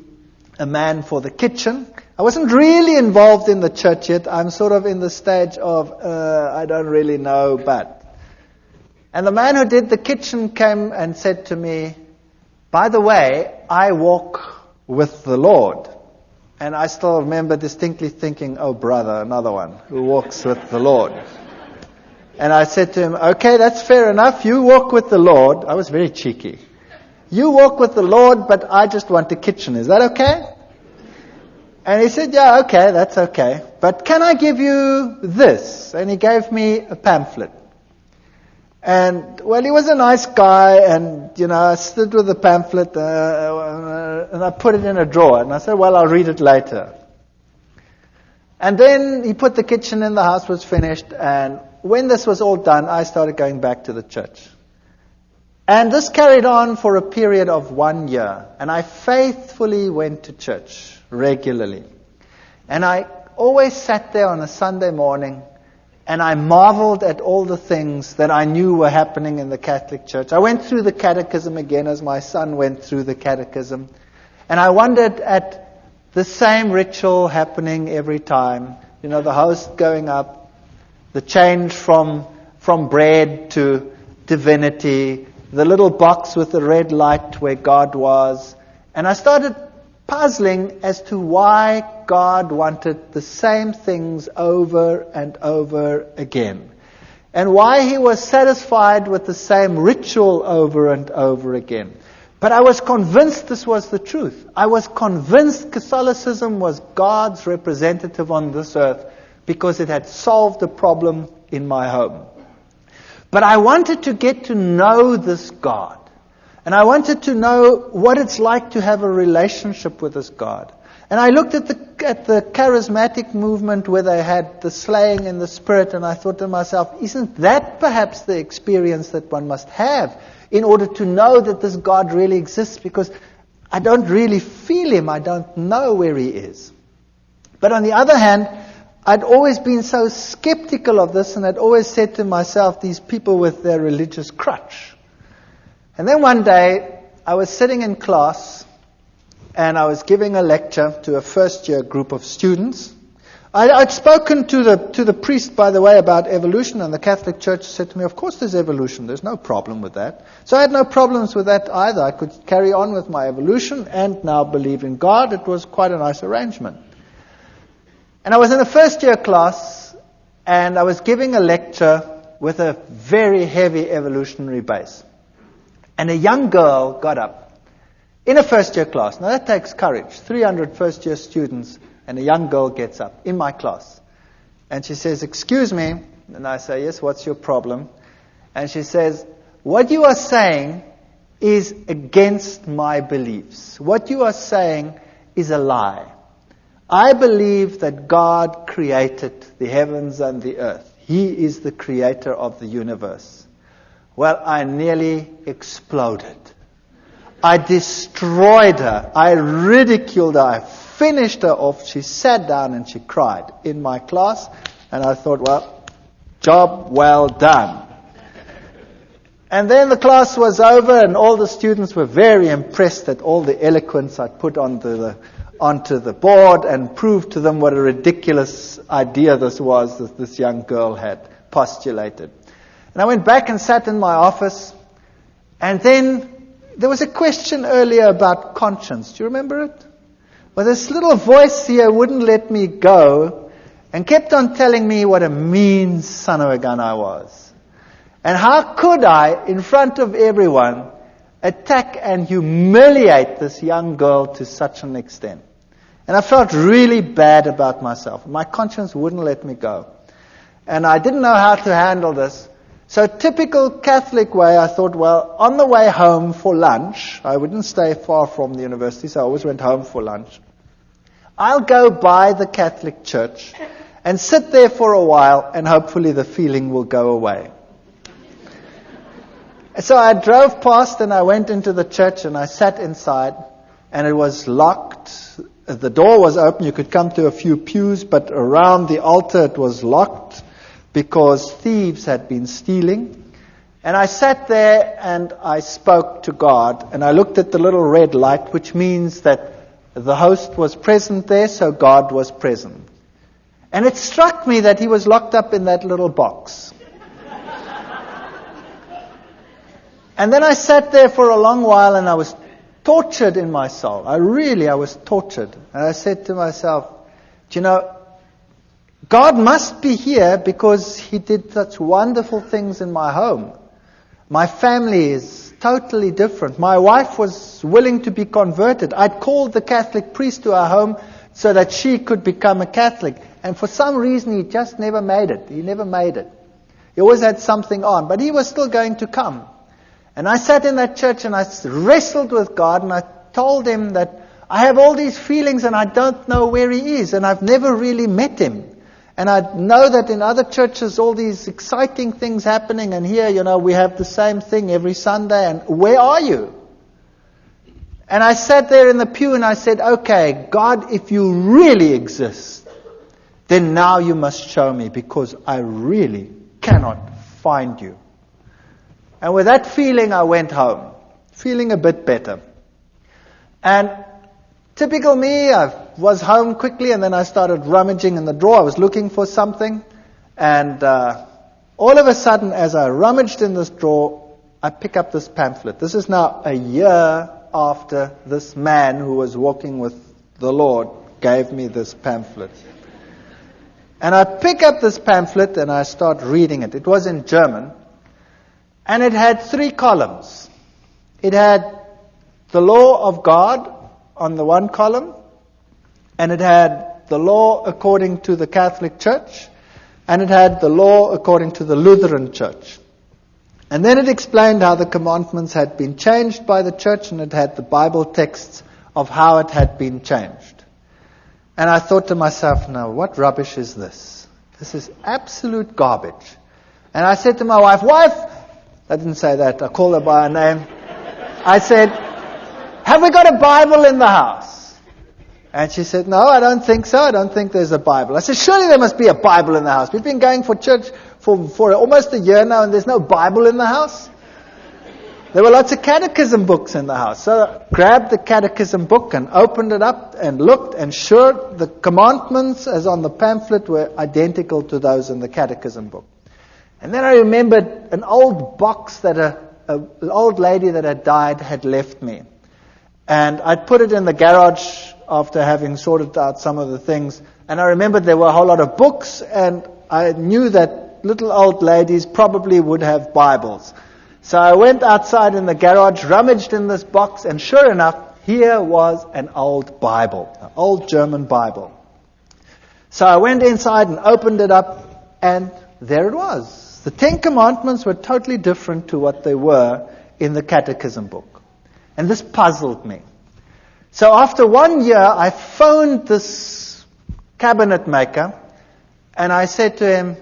[SPEAKER 1] a man for the kitchen. I wasn't really involved in the church yet. I'm sort of in the stage of, I don't really know, but. And the man who did the kitchen came and said to me, by the way, I walk with the Lord. And I still remember distinctly thinking, oh brother, another one who walks with the Lord. And I said to him, okay, that's fair enough. You walk with the Lord. I was very cheeky. You walk with the Lord, but I just want a kitchen. Is that okay? And he said, yeah, okay, that's okay. But can I give you this? And he gave me a pamphlet. And, well, he was a nice guy, and, I stood with the pamphlet, and I put it in a drawer. And I said, well, I'll read it later. And then he put the kitchen in, the house was finished, and when this was all done, I started going back to the church. And this carried on for a period of 1 year. And I faithfully went to church regularly. And I always sat there on a Sunday morning and I marveled at all the things that I knew were happening in the Catholic Church. I went through the catechism again as my son went through the catechism. And I wondered at the same ritual happening every time. You know, the host going up, the change from bread to divinity, the little box with the red light where God was. And I started puzzling as to why God wanted the same things over and over again. And why He was satisfied with the same ritual over and over again. But I was convinced this was the truth. I was convinced Catholicism was God's representative on this earth because it had solved a problem in my home. But I wanted to get to know this God. And I wanted to know what it's like to have a relationship with this God. And I looked at the charismatic movement where they had the slaying in the Spirit, and I thought to myself, isn't that perhaps the experience that one must have in order to know that this God really exists? Because I don't really feel Him. I don't know where He is. But on the other hand, I'd always been so skeptical of this, and I'd always said to myself, these people with their religious crutch. And then one day, I was sitting in class, and I was giving a lecture to a first-year group of students. I'd spoken to the priest, by the way, about evolution, and the Catholic Church said to me, of course there's evolution, there's no problem with that. So I had no problems with that either. I could carry on with my evolution and now believe in God. It was quite a nice arrangement. And I was in a first-year class, and I was giving a lecture with a very heavy evolutionary base. And a young girl got up in a first-year class. Now that takes courage. 300 first-year students, and a young girl gets up in my class. And she says, excuse me. And I say, yes, what's your problem? And she says, what you are saying is against my beliefs. What you are saying is a lie. I believe that God created the heavens and the earth. He is the creator of the universe. Well, I nearly exploded. I destroyed her. I ridiculed her. I finished her off. She sat down and she cried in my class. And I thought, well, job well done. And then the class was over, and all the students were very impressed at all the eloquence I put onto the board and proved to them what a ridiculous idea this was that this young girl had postulated. And I went back and sat in my office, and then there was a question earlier about conscience. Do you remember it? Well, this little voice here wouldn't let me go and kept on telling me what a mean son of a gun I was. And how could I, in front of everyone, attack and humiliate this young girl to such an extent? And I felt really bad about myself. My conscience wouldn't let me go. And I didn't know how to handle this. So typical Catholic way, I thought, well, on the way home for lunch, I wouldn't stay far from the university, so I always went home for lunch. I'll go by the Catholic Church and sit there for a while, and hopefully the feeling will go away. So I drove past and I went into the church and I sat inside, and it was locked. The door was open. You could come to a few pews, but around the altar it was locked because thieves had been stealing. And I sat there and I spoke to God, and I looked at the little red light, which means that the host was present there, so God was present. And it struck me that He was locked up in that little box. And then I sat there for a long while, and I was tortured in my soul. I was tortured. And I said to myself, do you know, God must be here because He did such wonderful things in my home. My family is totally different. My wife was willing to be converted. I'd called the Catholic priest to our home so that she could become a Catholic. And for some reason, he just never made it. He never made it. He always had something on. But he was still going to come. And I sat in that church and I wrestled with God, and I told Him that I have all these feelings and I don't know where He is, and I've never really met Him. And I know that in other churches, all these exciting things happening, and here, we have the same thing every Sunday, and where are you? And I sat there in the pew and I said, okay, God, if you really exist, then now you must show me, because I really cannot find you. And with that feeling, I went home, feeling a bit better. And typical me, I was home quickly, and then I started rummaging in the drawer. I was looking for something. And all of a sudden, as I rummaged in this drawer, I pick up this pamphlet. This is now a year after this man who was walking with the Lord gave me this pamphlet. And I pick up this pamphlet and I start reading it. It was in German. And it had 3 columns. It had the law of God on the one column, and it had the law according to the Catholic Church, and it had the law according to the Lutheran Church. And then it explained how the commandments had been changed by the church, and it had the Bible texts of how it had been changed. And I thought to myself, now what rubbish is this? This is absolute garbage. And I said to my wife, I didn't say that, I called her by her name. I said, have we got a Bible in the house? And she said, no, I don't think so. I don't think there's a Bible. I said, surely there must be a Bible in the house. We've been going for church for almost a year now, and there's no Bible in the house. There were lots of catechism books in the house. So I grabbed the catechism book and opened it up and looked, and sure, the commandments as on the pamphlet were identical to those in the catechism book. And then I remembered an old box that an old lady that had died had left me. And I'd put it in the garage after having sorted out some of the things. And I remembered there were a whole lot of books, and I knew that little old ladies probably would have Bibles. So I went outside in the garage, rummaged in this box, and sure enough, here was an old Bible, an old German Bible. So I went inside and opened it up, and there it was. The 10 Commandments were totally different to what they were in the catechism book. And this puzzled me. So after 1 year, I phoned this cabinet maker, and I said to him,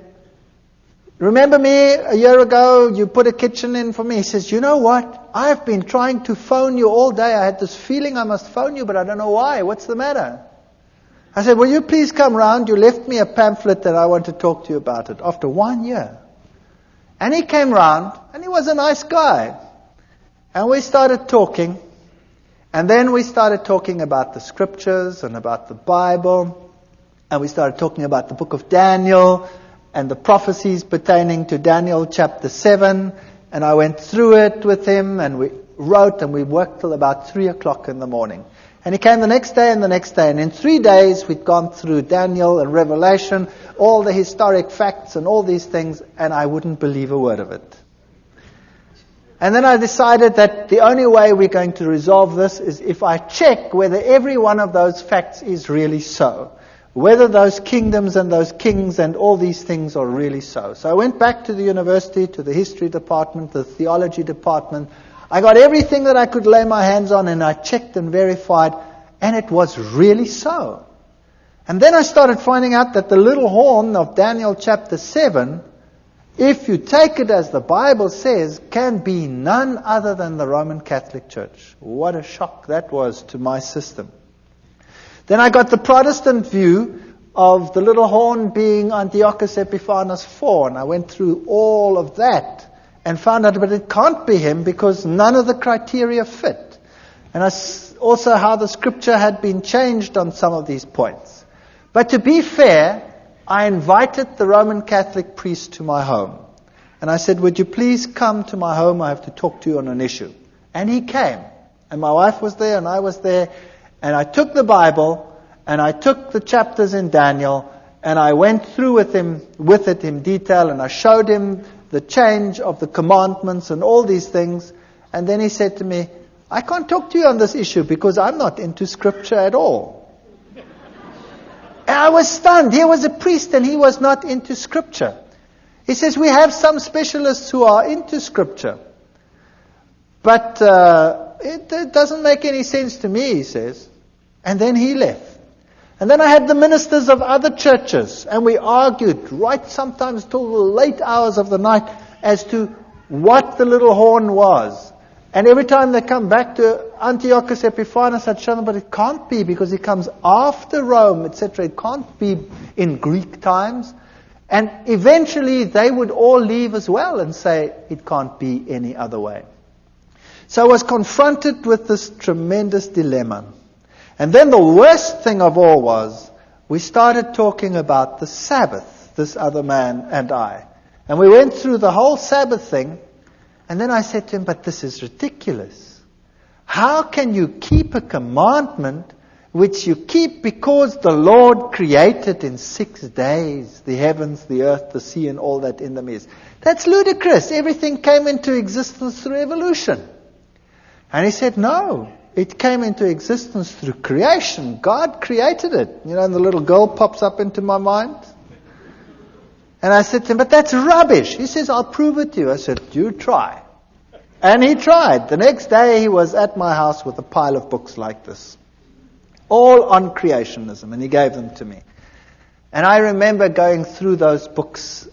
[SPEAKER 1] remember me a year ago, you put a kitchen in for me? He says, you know what? I've been trying to phone you all day. I had this feeling I must phone you, but I don't know why. What's the matter? I said, will you please come round? You left me a pamphlet and I want to talk to you about it. After 1 year. And he came round, and he was a nice guy. And we started talking. And then we started talking about the scriptures and about the Bible. And we started talking about the book of Daniel and the prophecies pertaining to Daniel chapter 7. And I went through it with him, and we wrote, and we worked till about 3 o'clock in the morning. And he came the next day and the next day. And in 3 days, we'd gone through Daniel and Revelation, all the historic facts and all these things, and I wouldn't believe a word of it. And then I decided that the only way we're going to resolve this is if I check whether every one of those facts is really so. Whether those kingdoms and those kings and all these things are really so. So I went back to the university, to the history department, the theology department. I got everything that I could lay my hands on, and I checked and verified, and it was really so. And then I started finding out that the little horn of Daniel chapter 7, if you take it as the Bible says, can be none other than the Roman Catholic Church. What a shock that was to my system. Then I got the Protestant view of the little horn being Antiochus Epiphanes IV, and I went through all of that and found out, but it can't be him because none of the criteria fit. And also how the scripture had been changed on some of these points. But to be fair, I invited the Roman Catholic priest to my home. And I said, would you please come to my home? I have to talk to you on an issue. And he came. And my wife was there and I was there. And I took the Bible and I took the chapters in Daniel and I went through with it in detail, and I showed him the change of the commandments and all these things. And then he said to me, I can't talk to you on this issue because I'm not into scripture at all. And I was stunned. Here was a priest and he was not into scripture. He says, we have some specialists who are into scripture. But it doesn't make any sense to me, he says. And then he left. And then I had the ministers of other churches, and we argued right sometimes till the late hours of the night as to what the little horn was. And every time they come back to Antiochus Epiphanes, I'd show them, but it can't be because it comes after Rome, etc. It can't be in Greek times. And eventually they would all leave as well and say it can't be any other way. So I was confronted with this tremendous dilemma. And then the worst thing of all was we started talking about the Sabbath, this other man and I. And we went through the whole Sabbath thing. And then I said to him, but this is ridiculous. How can you keep a commandment which you keep because the Lord created in 6 days the heavens, the earth, the sea, and all that in them is? That's ludicrous. Everything came into existence through evolution. And he said, no, it came into existence through creation. God created it. And the little girl pops up into my mind. And I said to him, but that's rubbish. He says, I'll prove it to you. I said, you try. And he tried. The next day he was at my house with a pile of books like this. All on creationism. And he gave them to me. And I remember going through those books.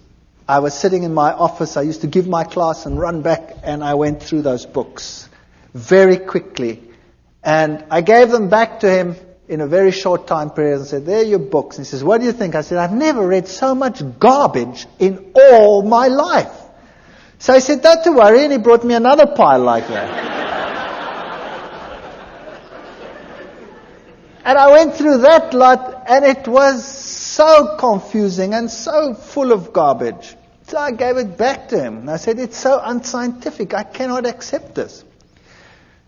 [SPEAKER 1] I was sitting in my office. I used to give my class and run back. And I went through those books very quickly. And I gave them back to him in a very short time period and said, there are your books. And he says, what do you think? I said, I've never read so much garbage in all my life. So he said, don't worry. And he brought me another pile like that. And I went through that lot, and it was so confusing and so full of garbage. So I gave it back to him. And I said, it's so unscientific. I cannot accept this.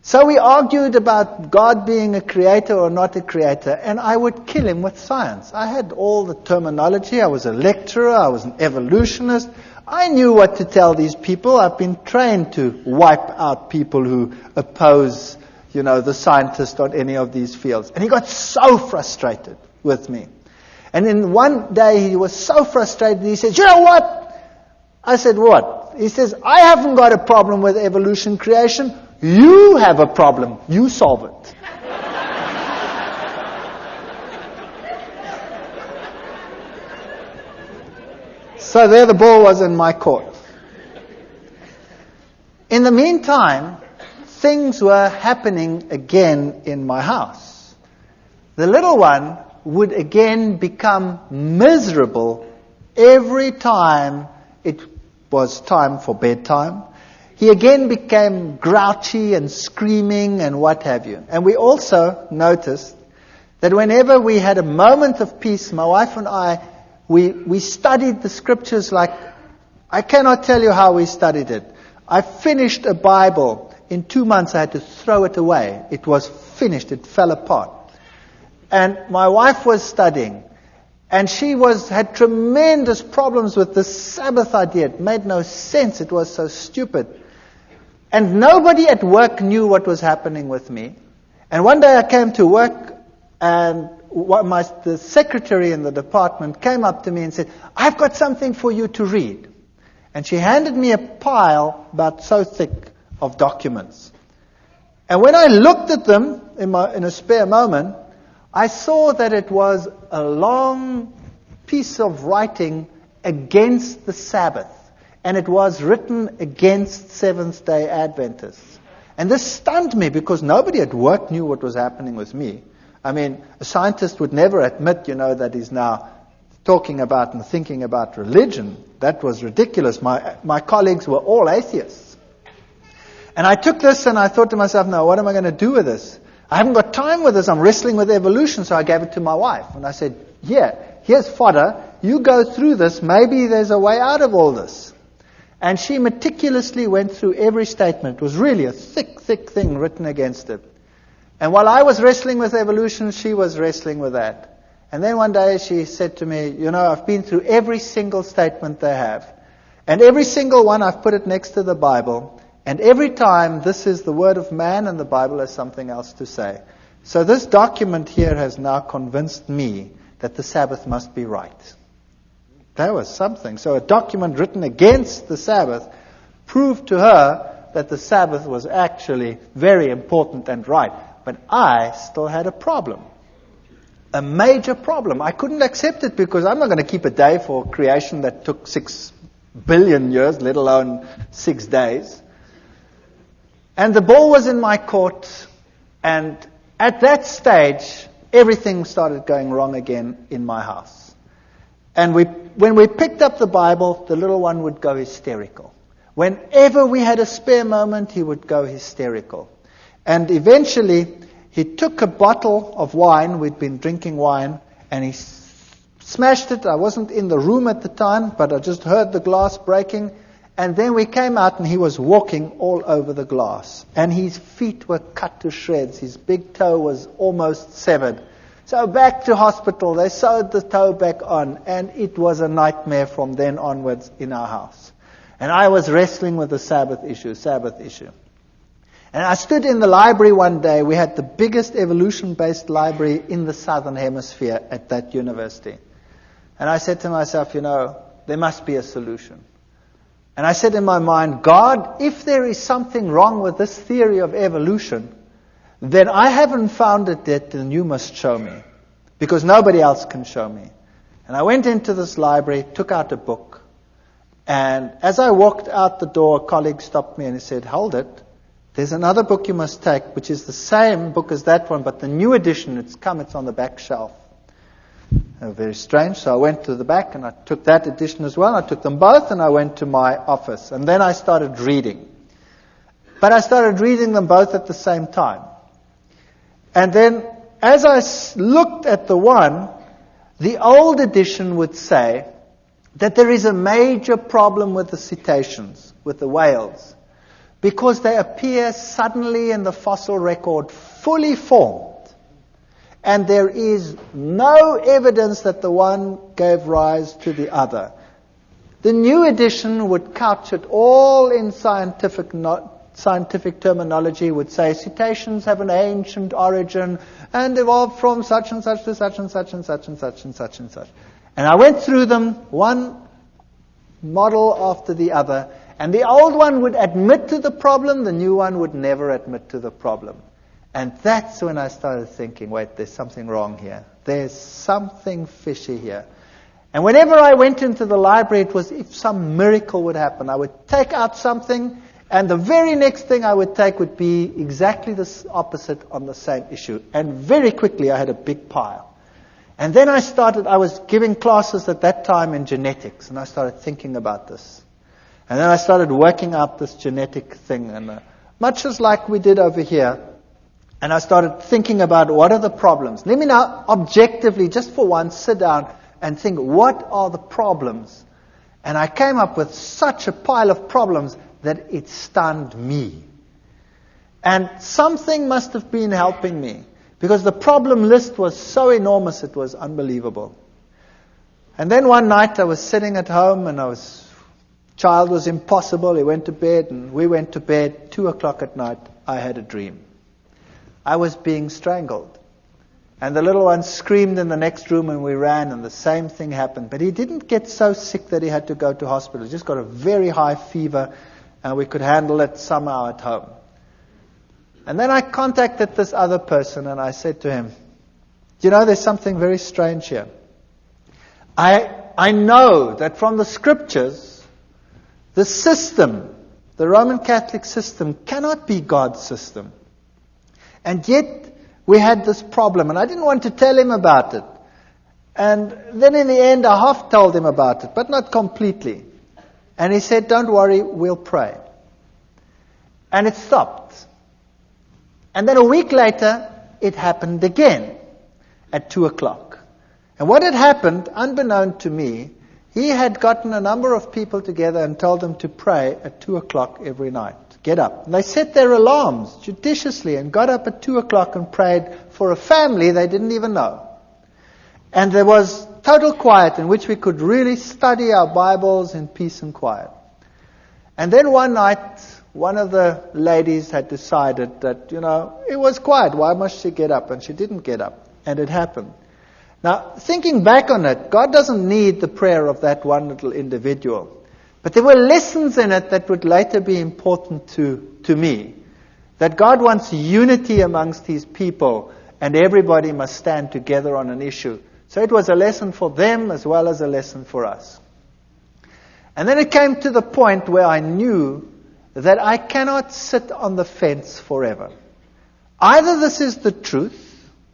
[SPEAKER 1] So we argued about God being a creator or not a creator, and I would kill him with science. I had all the terminology. I was a lecturer. I was an evolutionist. I knew what to tell these people. I've been trained to wipe out people who oppose, the scientist on any of these fields. And he got so frustrated with me. And then one day he was so frustrated, he said, you know what? I said, what? He says, I haven't got a problem with evolution creation. You have a problem. You solve it. So there the ball was in my court. In the meantime, things were happening again in my house. The little one would again become miserable every time it was time for bedtime. He again became grouchy and screaming and what have you. And we also noticed that whenever we had a moment of peace, my wife and I, we studied the scriptures like, I cannot tell you how we studied it. I finished a Bible. In 2 months I had to throw it away. It was finished. It fell apart. And my wife was studying. And she had tremendous problems with the Sabbath idea. It made no sense. It was so stupid. And nobody at work knew what was happening with me. And one day I came to work, and the secretary in the department came up to me and said, I've got something for you to read. And she handed me a pile about so thick of documents. And when I looked at them in a spare moment, I saw that it was a long piece of writing against the Sabbath. And it was written against Seventh-day Adventists. And this stunned me because nobody at work knew what was happening with me. I mean, a scientist would never admit, that he's now talking about and thinking about religion. That was ridiculous. My colleagues were all atheists. And I took this and I thought to myself, no, what am I going to do with this? I haven't got time with this. I'm wrestling with evolution. So I gave it to my wife. And I said, here's fodder. You go through this. Maybe there's a way out of all this. And she meticulously went through every statement. It was really a thick, thick thing written against it. And while I was wrestling with evolution, she was wrestling with that. And then one day she said to me, I've been through every single statement they have. And every single one, I've put it next to the Bible. And every time, this is the word of man and the Bible has something else to say. So this document here has now convinced me that the Sabbath must be right. That was something. So a document written against the Sabbath proved to her that the Sabbath was actually very important and right. But I still had a problem. a major problem. I couldn't accept it because I'm not going to keep a day for creation that took 6 billion years, let alone 6 days. And the ball was in my court, and at that stage, everything started going wrong again in my house. And when we picked up the Bible, the little one would go hysterical. Whenever we had a spare moment, he would go hysterical. And eventually, he took a bottle of wine, we'd been drinking wine, and he smashed it. I wasn't in the room at the time, but I just heard the glass breaking. And then we came out and he was walking all over the glass. And his feet were cut to shreds. His big toe was almost severed. So back to hospital. They sewed the toe back on. And it was a nightmare from then onwards in our house. And I was wrestling with the Sabbath issue. And I stood in the library one day. We had the biggest evolution-based library in the Southern Hemisphere at that university. And I said to myself, there must be a solution. And I said in my mind, God, if there is something wrong with this theory of evolution, then I haven't found it yet, and you must show me. Because nobody else can show me. And I went into this library, took out a book, and as I walked out the door, a colleague stopped me and he said, hold it. There's another book you must take, which is the same book as that one, but the new edition, it's on the back shelf. Very strange. So I went to the back and I took that edition as well. I took them both and I went to my office. And then I started reading. But I started reading them both at the same time. And then as I looked at the one, the old edition would say that there is a major problem with the cetaceans, with the whales, because they appear suddenly in the fossil record fully formed. And there is no evidence that the one gave rise to the other. The new edition would couch it all in scientific terminology, would say cetaceans have an ancient origin and evolved from such and such to such and such and such and such and such and such. And I went through them, one model after the other, and the old one would admit to the problem, the new one would never admit to the problem. And that's when I started thinking, wait, there's something wrong here. There's something fishy here. And whenever I went into the library, it was if some miracle would happen. I would take out something, and the very next thing I would take would be exactly the opposite on the same issue. And very quickly I had a big pile. And then I was giving classes at that time in genetics, and I started thinking about this. And then I started working out this genetic thing, and much as like we did over here. And I started thinking about what are the problems. Let me now objectively, just for once, sit down and think, what are the problems? And I came up with such a pile of problems that it stunned me. And something must have been helping me, because the problem list was so enormous, it was unbelievable. And then one night I was sitting at home, and child was impossible. He went to bed, and we went to bed. 2:00 at night, I had a dream. I was being strangled. And the little one screamed in the next room, and we ran, and the same thing happened. But he didn't get so sick that he had to go to hospital. He just got a very high fever, and we could handle it somehow at home. And then I contacted this other person, and I said to him, there's something very strange here. I know that from the scriptures, the system, the Roman Catholic system, cannot be God's system. And yet, we had this problem, and I didn't want to tell him about it. And then in the end, I half told him about it, but not completely. And he said, don't worry, we'll pray. And it stopped. And then a week later, it happened again at 2:00. And what had happened, unbeknown to me, he had gotten a number of people together and told them to pray at 2:00 every night. Get up. And they set their alarms judiciously and got up at 2:00 and prayed for a family they didn't even know. And there was total quiet in which we could really study our Bibles in peace and quiet. And then one night, one of the ladies had decided that, it was quiet. Why must she get up? And she didn't get up. And it happened. Now, thinking back on it, God doesn't need the prayer of that one little individual. But there were lessons in it that would later be important to me. That God wants unity amongst His people. and everybody must stand together on an issue. So it was a lesson for them as well as a lesson for us. And then it came to the point where I knew that I cannot sit on the fence forever. Either this is the truth,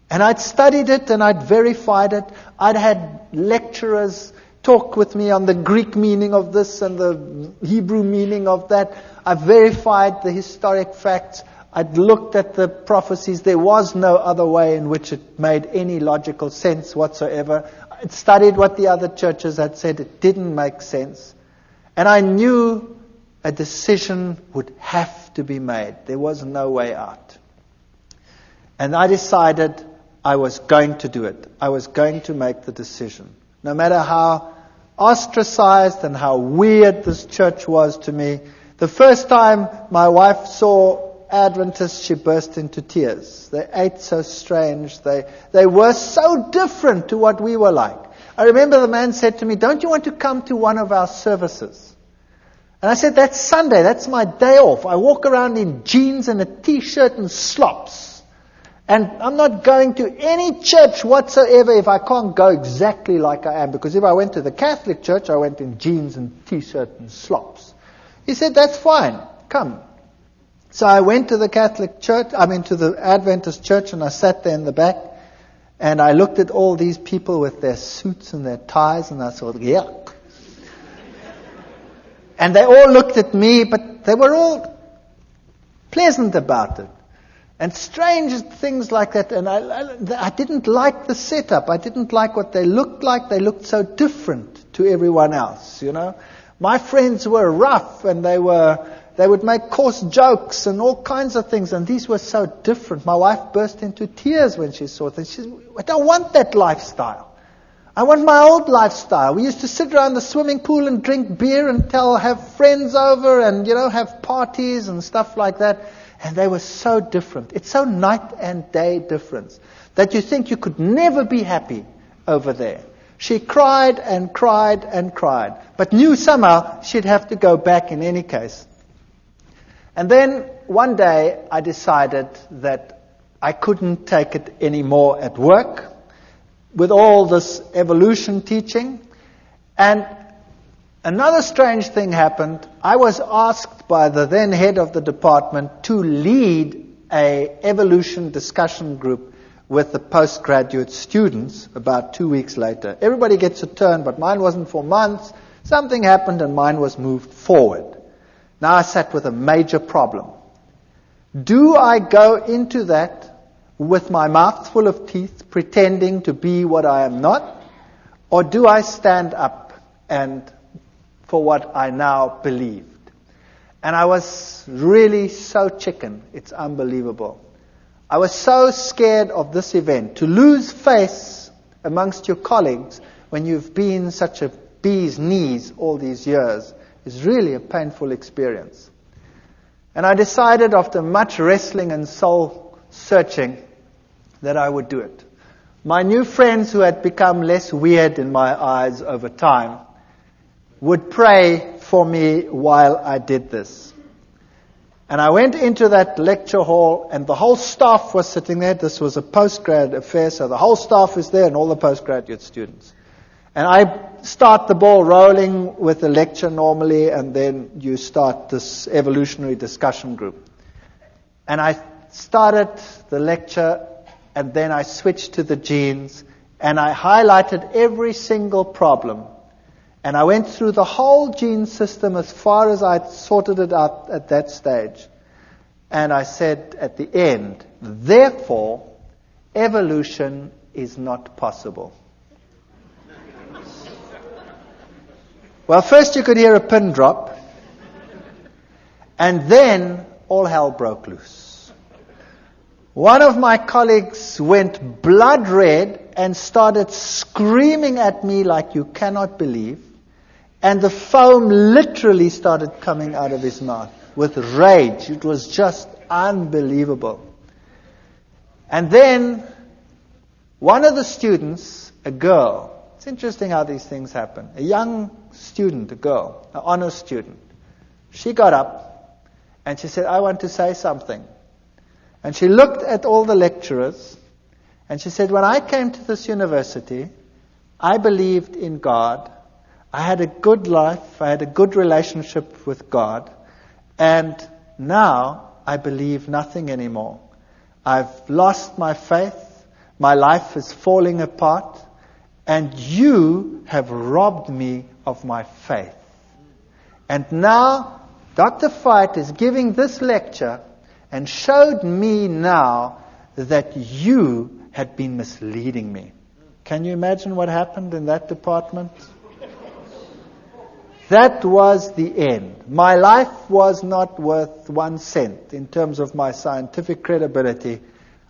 [SPEAKER 1] and I'd studied it and I'd verified it. I'd had lecturers talk with me on the Greek meaning of this and the Hebrew meaning of that. I verified the historic facts. I'd looked at the prophecies. There was no other way in which it made any logical sense whatsoever. I'd studied what the other churches had said. It didn't make sense. And I knew a decision would have to be made. There was no way out. And I decided I was going to do it. I was going to make the decision. No matter how ostracized and how weird this church was to me. The first time my wife saw Adventists, she burst into tears. They ate so strange. They were so different to what we were like. I remember the man said to me, "Don't you want to come to one of our services?" And I said, "That's Sunday. That's my day off. I walk around in jeans and a t-shirt and slops. And I'm not going to any church whatsoever if I can't go exactly like I am. Because if I went to the Catholic church, I went in jeans and t-shirt and slops." He said, "That's fine. Come." So I went to the Catholic church, to the Adventist church, and I sat there in the back. And I looked at all these people with their suits and their ties, and I thought, yuck. And they all looked at me, but they were all pleasant about it. And strange things like that. And I didn't like the setup. I didn't like what they looked like. They looked so different to everyone else, you know. My friends were rough, and they would make coarse jokes and all kinds of things. And these were so different. My wife burst into tears when she saw it. She said, "I don't want that lifestyle. I want my old lifestyle. We used to sit around the swimming pool and drink beer and have friends over and, have parties and stuff like that." And they were so different. It's so night and day difference that you think you could never be happy over there. She cried and cried and cried, but knew somehow she'd have to go back in any case. And then one day I decided that I couldn't take it anymore at work with all this evolution teaching. And another strange thing happened. I was asked by the then head of the department to lead an evolution discussion group with the postgraduate students about 2 weeks later. Everybody gets a turn, but mine wasn't for months. Something happened and mine was moved forward. Now I sat with a major problem. Do I go into that with my mouth full of teeth, pretending to be what I am not? Or do I stand up and for what I now believed? And I was really so chicken. It's unbelievable. I was so scared of this event. To lose face amongst your colleagues when you've been such a bee's knees all these years is really a painful experience. And I decided after much wrestling and soul searching that I would do it. My new friends, who had become less weird in my eyes over time, would pray for me while I did this. And I went into that lecture hall, and the whole staff was sitting there. This was a postgrad affair, so the whole staff is there and all the postgraduate students. And I start the ball rolling with the lecture normally, and then you start this evolutionary discussion group. And I started the lecture, and then I switched to the genes, and I highlighted every single problem. And I went through the whole gene system as far as I'd sorted it out at that stage. And I said at the end, therefore, evolution is not possible. Well, first you could hear a pin drop, and then all hell broke loose. One of my colleagues went blood red and started screaming at me like you cannot believe, and the foam literally started coming out of his mouth with rage. It was just unbelievable. And then one of the students, a girl, it's interesting how these things happen. A young student, a girl, an honor student. She got up and she said, I want to say something. And she looked at all the lecturers And she said, when I came to this university, I believed in God. I had a good life. I had a good relationship with God. And now I believe nothing anymore. I've lost my faith. My life is falling apart. And you have robbed me of my faith. And now Dr. Veith is giving this lecture and showed me now that you had been misleading me. Can you imagine what happened in that department? That was the end. My life was not worth 1 cent in terms of my scientific credibility.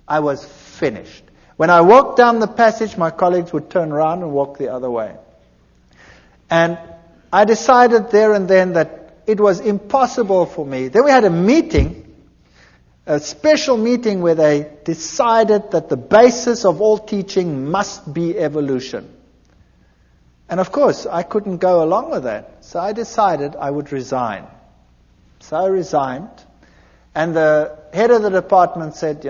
[SPEAKER 1] I was finished. When I walked down the passage, my colleagues would turn around and walk the other way. And I decided there and then that it was impossible for me. Then we had a meeting, a special meeting where they decided that the basis of all teaching must be evolution. And of course, I couldn't go along with that. So I decided I would resign. So I resigned. And the head of the department said,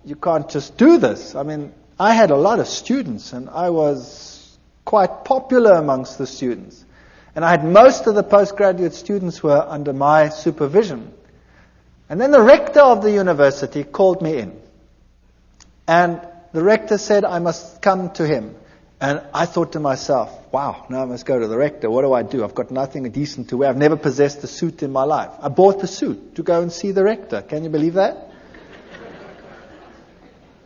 [SPEAKER 1] you can't just do this. I mean, I had a lot of students, and I was quite popular amongst the students. And I had most of the postgraduate students were under my supervision. And then the rector of the university called me in. And the rector said I must come to him. And I thought to myself, wow, now I must go to the rector. What do? I've got nothing decent to wear. I've never possessed a suit in my life. I bought the suit to go and see the rector. Can you believe that?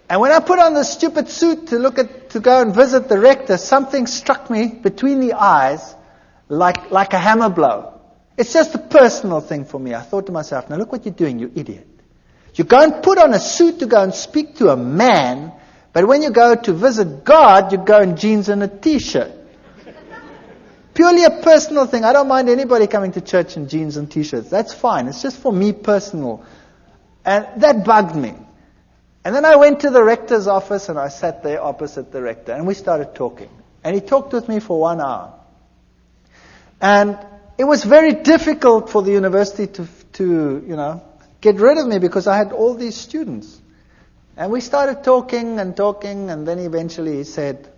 [SPEAKER 1] And when I put on the stupid suit to go and visit the rector, something struck me between the eyes like a hammer blow. It's just a personal thing for me. I thought to myself, now look what you're doing, you idiot. You go and put on a suit to go and speak to a man, but when you go to visit God, you go in jeans and a t-shirt. Purely a personal thing. I don't mind anybody coming to church in jeans and t-shirts. That's fine. It's just for me personal. And that bugged me. And then I went to the rector's office and I sat there opposite the rector and we started talking. And he talked with me for 1 hour. And it was very difficult for the university to get rid of me because I had all these students. And we started talking, and then eventually he said,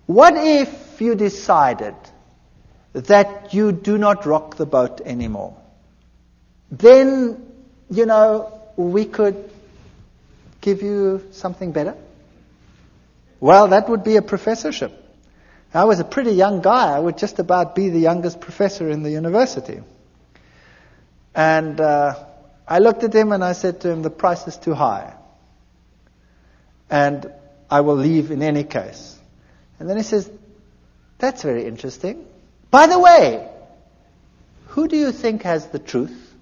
[SPEAKER 1] what if you decided that you do not rock the boat anymore? Then, we could give you something better. Well, that would be a professorship. I was a pretty young guy. I would just about be the youngest professor in the university. And I looked at him and I said to him, the price is too high. And I will leave in any case. And then he says, that's very interesting. By the way, who do you think has the truth?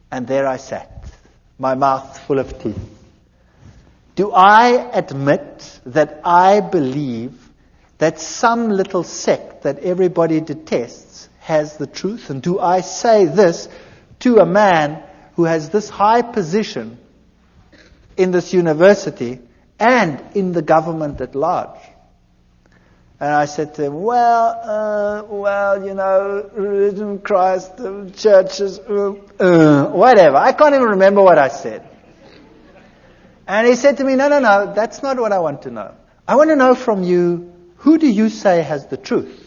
[SPEAKER 1] And there I sat, my mouth full of teeth. Do I admit that I believe that some little sect that everybody detests has the truth? And do I say this to a man who has this high position in this university and in the government at large? And I said to him, religion, Christ, the churches, whatever. I can't even remember what I said. And he said to me, no, that's not what I want to know. I want to know from you, who do you say has the truth?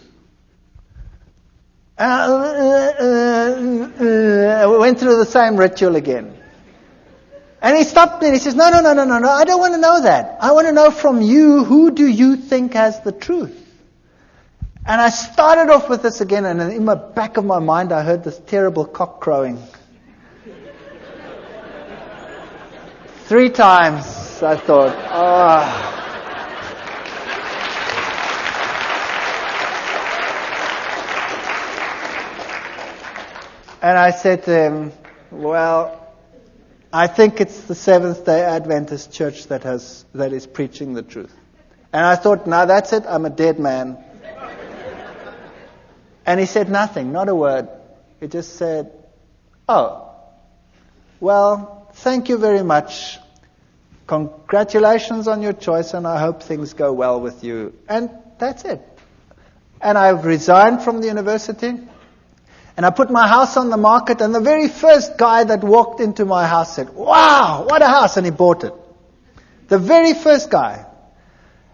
[SPEAKER 1] We went through the same ritual again. And he stopped me and he says, no, I don't want to know that. I want to know from you, who do you think has the truth? And I started off with this again, and in the back of my mind I heard this terrible cock crowing. 3 times I thought, And I said to him, I think it's the Seventh-day Adventist church that is preaching the truth. And I thought, now that's it, I'm a dead man. And he said nothing, not a word. He just said, thank you very much. Congratulations on your choice, and I hope things go well with you. And that's it. And I've resigned from the university. And I put my house on the market, and the very first guy that walked into my house said, "Wow, what a house!" and he bought it. The very first guy.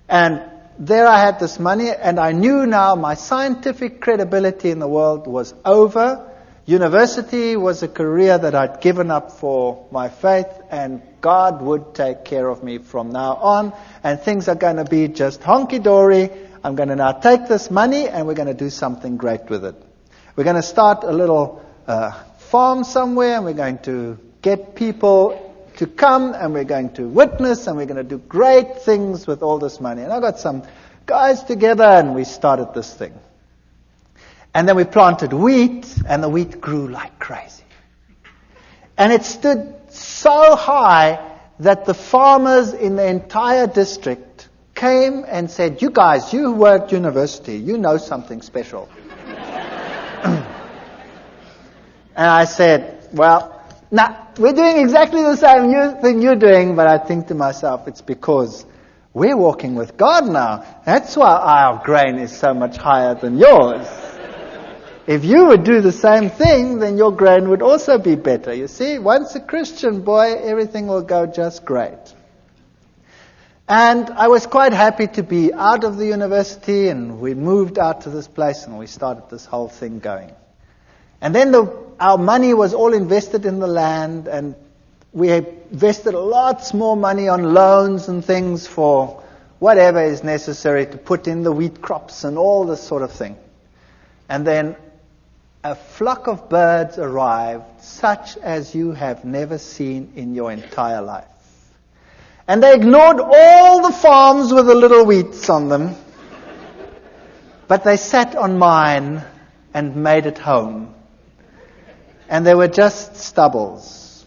[SPEAKER 1] And there I had this money, and I knew now my scientific credibility in the world was over. University was a career that I'd given up for my faith, and God would take care of me from now on, and things are going to be just honky-dory. I'm going to now take this money, and we're going to do something great with it. We're going to start a little farm somewhere, and we're going to get people to come, and we're going to witness, and we're going to do great things with all this money. And I got some guys together, and we started this thing. And then we planted wheat, and the wheat grew like crazy. And it stood so high that the farmers in the entire district came and said, "You guys, you were at university, you know something special." And I said, "Well, nah, we're doing exactly the same thing you're doing," but I think to myself, it's because we're walking with God now. That's why our grain is so much higher than yours. If you would do the same thing, then your grain would also be better. You see, once a Christian boy, everything will go just great. And I was quite happy to be out of the university, and we moved out to this place, and we started this whole thing going. And then our money was all invested in the land, and we invested lots more money on loans and things for whatever is necessary to put in the wheat crops and all this sort of thing. And then a flock of birds arrived, such as you have never seen in your entire life. And they ignored all the farms with the little wheats on them, but they sat on mine and made it home. And they were just stubbles.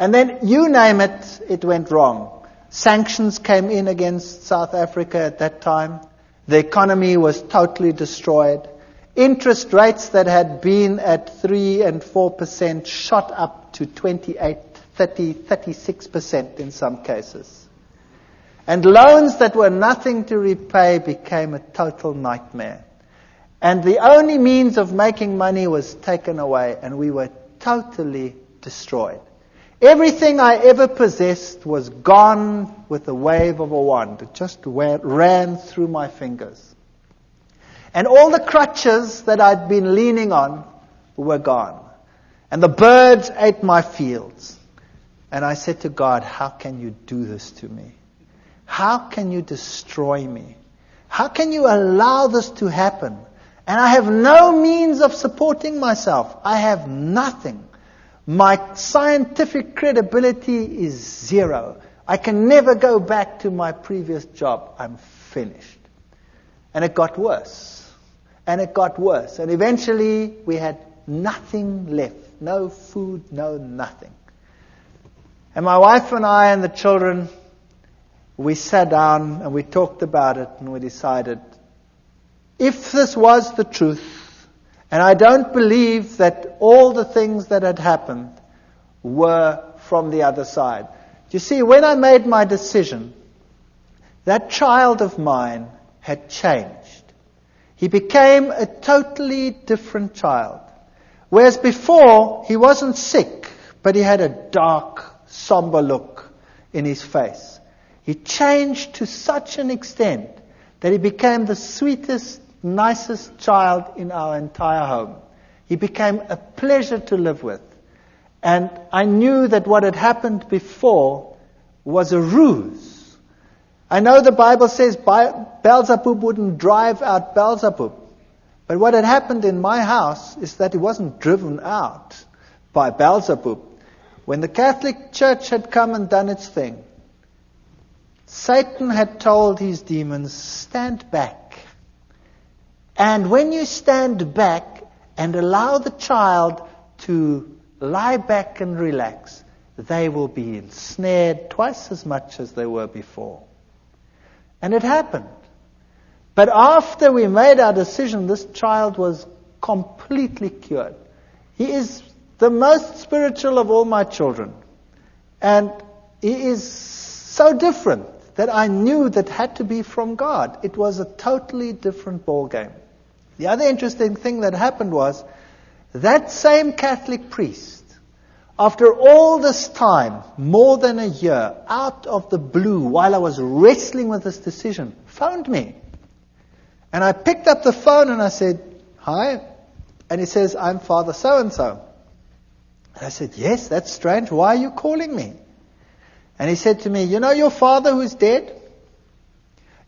[SPEAKER 1] And then, you name it, it went wrong. Sanctions came in against South Africa at that time. The economy was totally destroyed. Interest rates that had been at 3 and 4% shot up to 28, 30, 36% in some cases. And loans that were nothing to repay became a total nightmare. And the only means of making money was taken away, and we were totally destroyed. Everything I ever possessed was gone with a wave of a wand. It just ran through my fingers. And all the crutches that I'd been leaning on were gone. And the birds ate my fields. And I said to God, "How can you do this to me? How can you destroy me? How can you allow this to happen? And I have no means of supporting myself. I have nothing. My scientific credibility is zero. I can never go back to my previous job. I'm finished." And it got worse. And it got worse. And eventually we had nothing left. No food, no nothing. And my wife and I and the children, we sat down and we talked about it, and we decided, if this was the truth, and I don't believe that all the things that had happened were from the other side. You see, when I made my decision, that child of mine had changed. He became a totally different child. Whereas before, he wasn't sick, but he had a dark, somber look in his face. He changed to such an extent that he became the sweetest, nicest child in our entire home. He became a pleasure to live with. And I knew that what had happened before was a ruse. I know the Bible says Beelzebub wouldn't drive out Beelzebub. But what had happened in my house is that he wasn't driven out by Beelzebub. When the Catholic Church had come and done its thing, Satan had told his demons, "Stand back." And when you stand back and allow the child to lie back and relax, they will be ensnared twice as much as they were before. And it happened. But after we made our decision, this child was completely cured. He is the most spiritual of all my children. And he is so different that I knew that had to be from God. It was a totally different ball game. The other interesting thing that happened was That same Catholic priest, after all this time, more than a year, out of the blue, while I was wrestling with this decision, phoned me. And I picked up the phone and I said, "Hi." And he says, "I'm Father so-and-so." And I said, "Yes, that's strange. Why are you calling me?" And he said to me, "You know your father who's dead?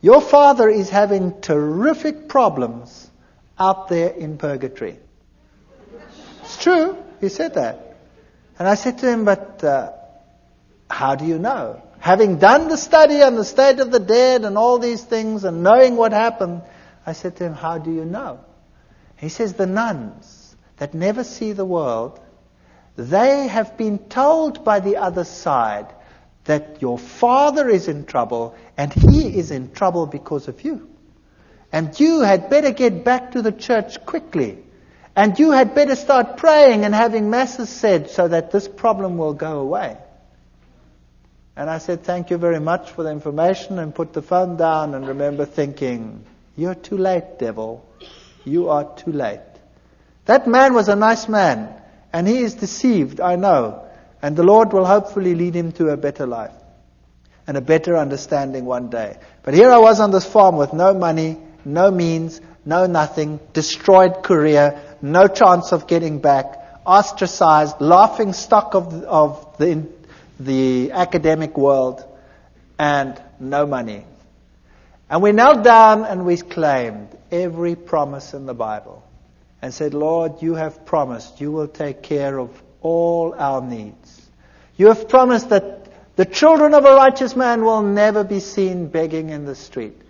[SPEAKER 1] Your father is having terrific problems out there in purgatory." It's true. He said that. And I said to him, "But how do you know?" Having done the study on the state of the dead and all these things and knowing what happened, I said to him, "How do you know?" He says, "The nuns that never see the world, they have been told by the other side that your father is in trouble and he is in trouble because of you. And you had better get back to the church quickly. And you had better start praying and having masses said so that this problem will go away." And I said, "Thank you very much for the information," and put the phone down and remember thinking, "You're too late, devil. You are too late." That man was a nice man, and he is deceived, I know. And the Lord will hopefully lead him to a better life and a better understanding one day. But here I was on this farm with no money, no means, no nothing, destroyed career, no chance of getting back, ostracized, laughing stock of the academic world, and no money. And we knelt down and we claimed every promise in the Bible and said, "Lord, you have promised you will take care of all our needs. You have promised that the children of a righteous man will never be seen begging in the street.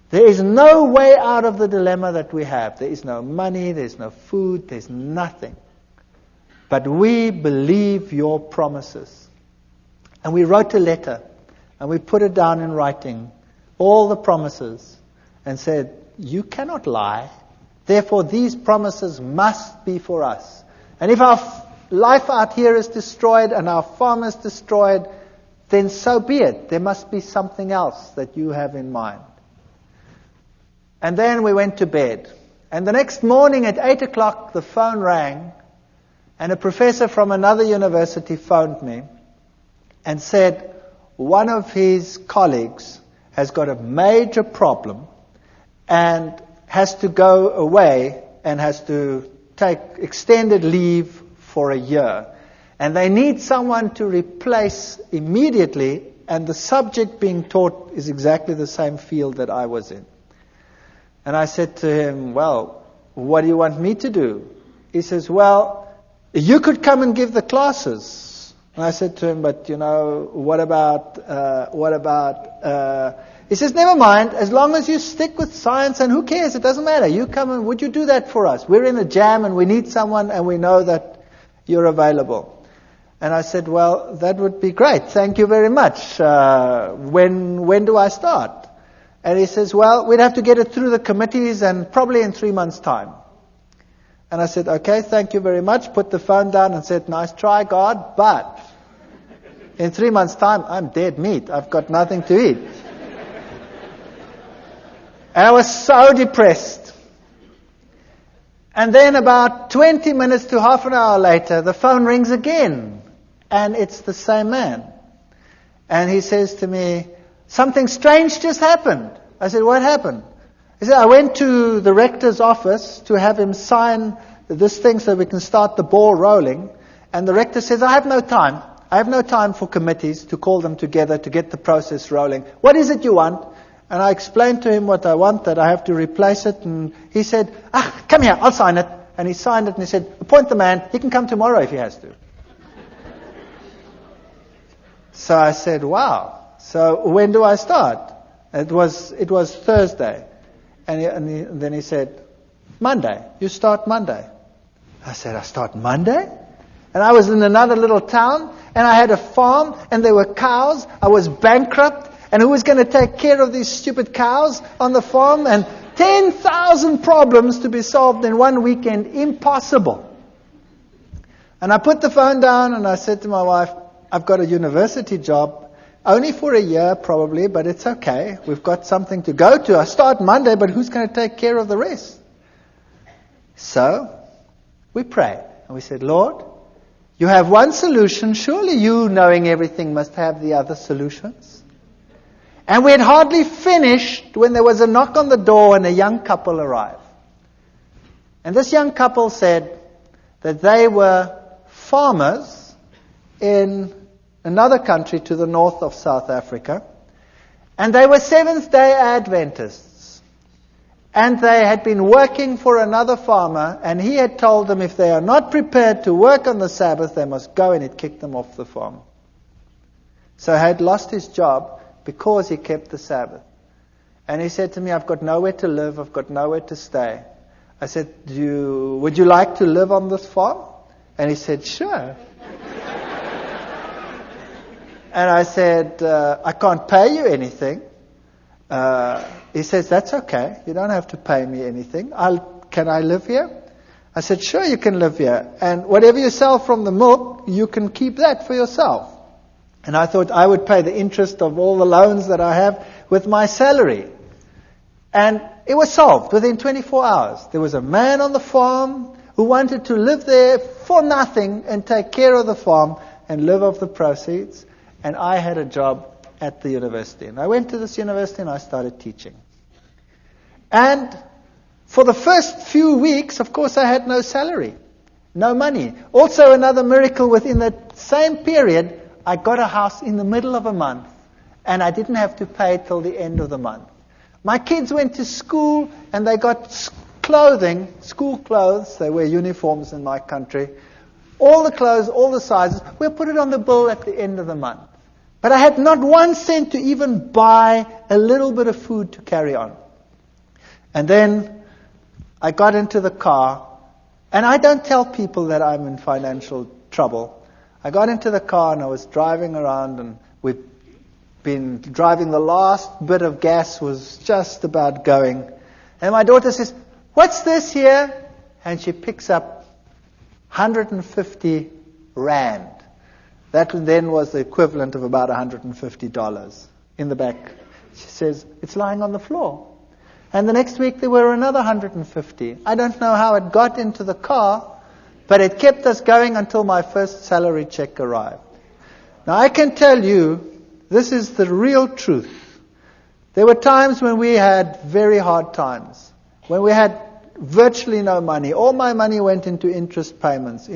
[SPEAKER 1] There is no way out of the dilemma that we have. There is no money, there's no food, there's nothing. But we believe your promises." And we wrote a letter and we put it down in writing, all the promises, and said, "You cannot lie. Therefore, these promises must be for us. And if our life out here is destroyed and our farm is destroyed, then so be it. There must be something else that you have in mind." And then we went to bed. And the next morning at 8 o'clock, the phone rang, and a professor from another university phoned me and said one of his colleagues has got a major problem and has to go away and has to take extended leave for a year. And they need someone to replace immediately, and the subject being taught is exactly the same field that I was in. And I said to him, "Well, what do you want me to do?" He says, "Well, you could come and give the classes." And I said to him, "But, what about, He says, "Never mind, as long as you stick with science, and who cares, it doesn't matter. You come and would you do that for us? We're in a jam and we need someone and we know that you're available." And I said, "Well, that would be great. Thank you very much. When do I start?" And he says, "Well, we'd have to get it through the committees and probably in 3 months' time." And I said, "Okay, thank you very much." Put the phone down and said, "Nice try, God, but in 3 months' time, I'm dead meat. I've got nothing to eat." And I was so depressed. And then about 20 minutes to half an hour later, the phone rings again. And it's the same man. And he says to me, "Something strange just happened." I said, "What happened?" He said, "I went to the rector's office to have him sign this thing so we can start the ball rolling. And the rector says, I have no time. I have no time for committees to call them together to get the process rolling. What is it you want?" And I explained to him what I want, that I have to replace it. And he said, "Come here, I'll sign it." And he signed it and he said, "Appoint the man. He can come tomorrow if he has to." So I said, "Wow. So when do I start?" It was Thursday. And then he said, "Monday. You start Monday." I said, "I start Monday?" And I was in another little town, and I had a farm, and there were cows. I was bankrupt, and who was going to take care of these stupid cows on the farm? And 10,000 problems to be solved in one weekend. Impossible. And I put the phone down, and I said to my wife, "I've got a university job. Only for a year, probably, but it's okay. We've got something to go to. I start Monday, but who's going to take care of the rest?" So, we pray. And we said, Lord, you have one solution. Surely you, knowing everything, must have the other solutions. And we had hardly finished when there was a knock on the door and a young couple arrived. And this young couple said that they were farmers in another country to the north of South Africa. And they were Seventh-day Adventists. And they had been working for another farmer, and he had told them if they are not prepared to work on the Sabbath, they must go, and he'd kicked them off the farm. So he had lost his job because he kept the Sabbath. And he said to me, I've got nowhere to live, I've got nowhere to stay. I said, would you like to live on this farm? And he said, sure. And I said, I can't pay you anything. He says, that's okay. You don't have to pay me anything. Can I live here? I said, sure, you can live here. And whatever you sell from the milk, you can keep that for yourself. And I thought I would pay the interest of all the loans that I have with my salary. And it was solved within 24 hours. There was a man on the farm who wanted to live there for nothing and take care of the farm and live off the proceeds. And I had a job at the university. And I went to this university and I started teaching. And for the first few weeks, of course, I had no salary, no money. Also, another miracle within that same period, I got a house in the middle of a month. And I didn't have to pay till the end of the month. My kids went to school and they got clothing, school clothes. They wear uniforms in my country. All the clothes, all the sizes. We'll put it on the bill at the end of the month. But I had not 1 cent to even buy a little bit of food to carry on. And then I got into the car. And I don't tell people that I'm in financial trouble. I got into the car and I was driving around, and we'd been driving, the last bit of gas was just about going. And my daughter says, what's this here? And she picks up 150 rand. That then was the equivalent of about $150 in the back. She says, it's lying on the floor. And the next week there were another 150. I don't know how it got into the car, but it kept us going until my first salary check arrived. Now I can tell you, this is the real truth. There were times when we had very hard times, when we had virtually no money. All my money went into interest payments.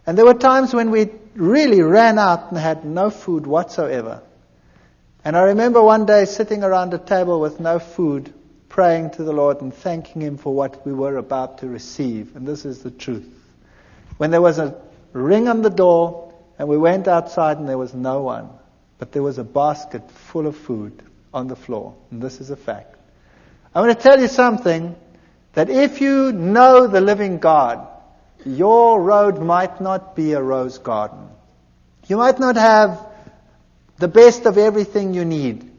[SPEAKER 1] And there were times when we really ran out and had no food whatsoever. And I remember one day sitting around a table with no food, praying to the Lord and thanking Him for what we were about to receive. And this is the truth. When there was a ring on the door and we went outside and there was no one, but there was a basket full of food on the floor. And this is a fact. I want to tell you something, that if you know the living God, your road might not be a rose garden. You might not have the best of everything you need,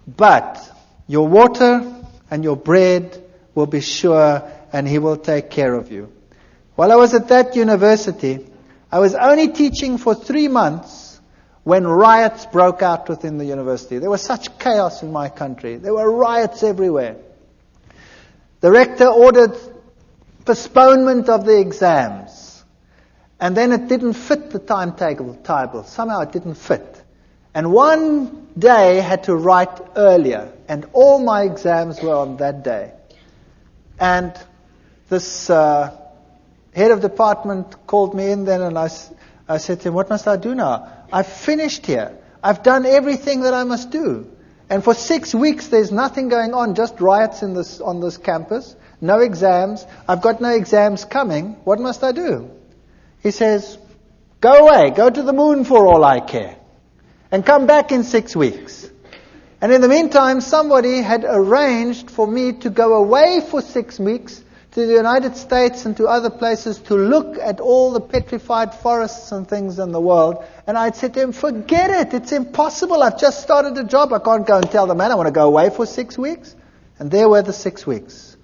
[SPEAKER 1] but your water and your bread will be sure, and He will take care of you. While I was at that university, I was only teaching for 3 months when riots broke out within the university. There was such chaos in my country. There were riots everywhere. The rector ordered postponement of the exams. And then it didn't fit the timetable. Somehow it didn't fit. And one day I had to write earlier. And all my exams were on that day. And this head of department called me in then, and I said to him, what must I do now? I've finished here. I've done everything that I must do. And for 6 weeks there's nothing going on, just riots on this campus. No exams. I've got no exams coming. What must I do? He says, go away. Go to the moon for all I care. And come back in 6 weeks. And in the meantime, somebody had arranged for me to go away for 6 weeks to the United States and to other places to look at all the petrified forests and things in the world. And I'd said to him, forget it. It's impossible. I've just started a job. I can't go and tell the man I want to go away for 6 weeks. And there were the 6 weeks.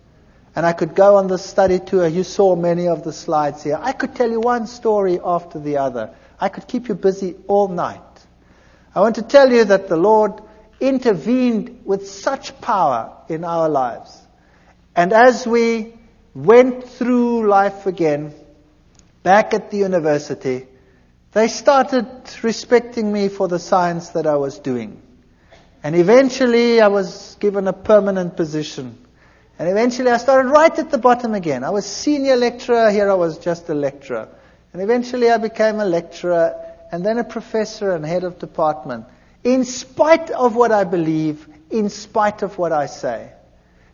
[SPEAKER 1] And I could go on the study tour. You saw many of the slides here. I could tell you one story after the other. I could keep you busy all night. I want to tell you that the Lord intervened with such power in our lives. And as we went through life again, back at the university, they started respecting me for the science that I was doing. And eventually I was given a permanent position. And eventually I started right at the bottom again. I was senior lecturer, here I was just a lecturer. And eventually I became a lecturer, and then a professor and head of department. In spite of what I believe, in spite of what I say.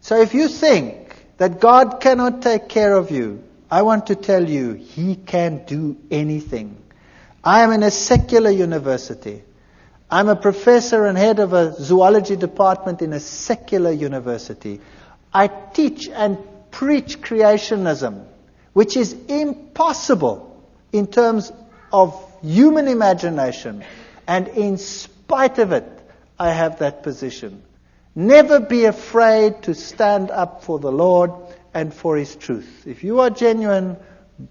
[SPEAKER 1] So if you think that God cannot take care of you, I want to tell you, He can do anything. I am in a secular university. I'm a professor and head of a zoology department in a secular university. I teach and preach creationism, which is impossible in terms of human imagination. And in spite of it, I have that position. Never be afraid to stand up for the Lord and for His truth. If you are genuine,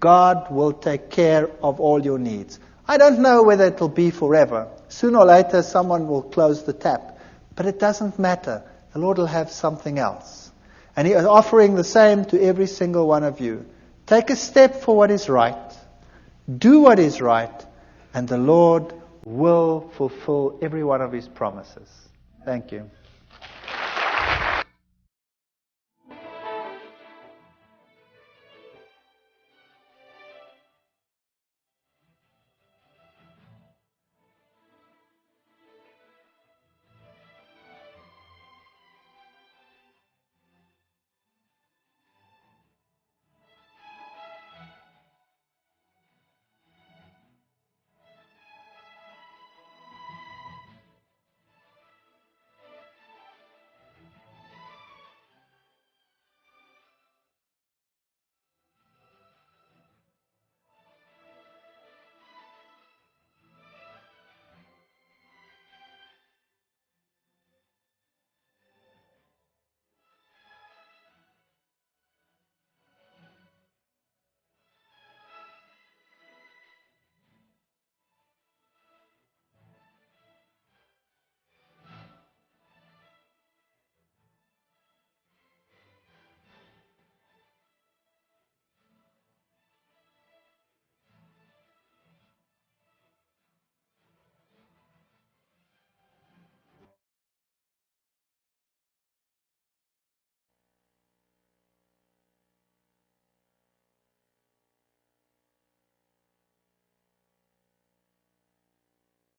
[SPEAKER 1] God will take care of all your needs. I don't know whether it will be forever. Sooner or later, someone will close the tap. But it doesn't matter. The Lord will have something else. And He is offering the same to every single one of you. Take a step for what is right. Do what is right. And the Lord will fulfill every one of His promises. Thank you.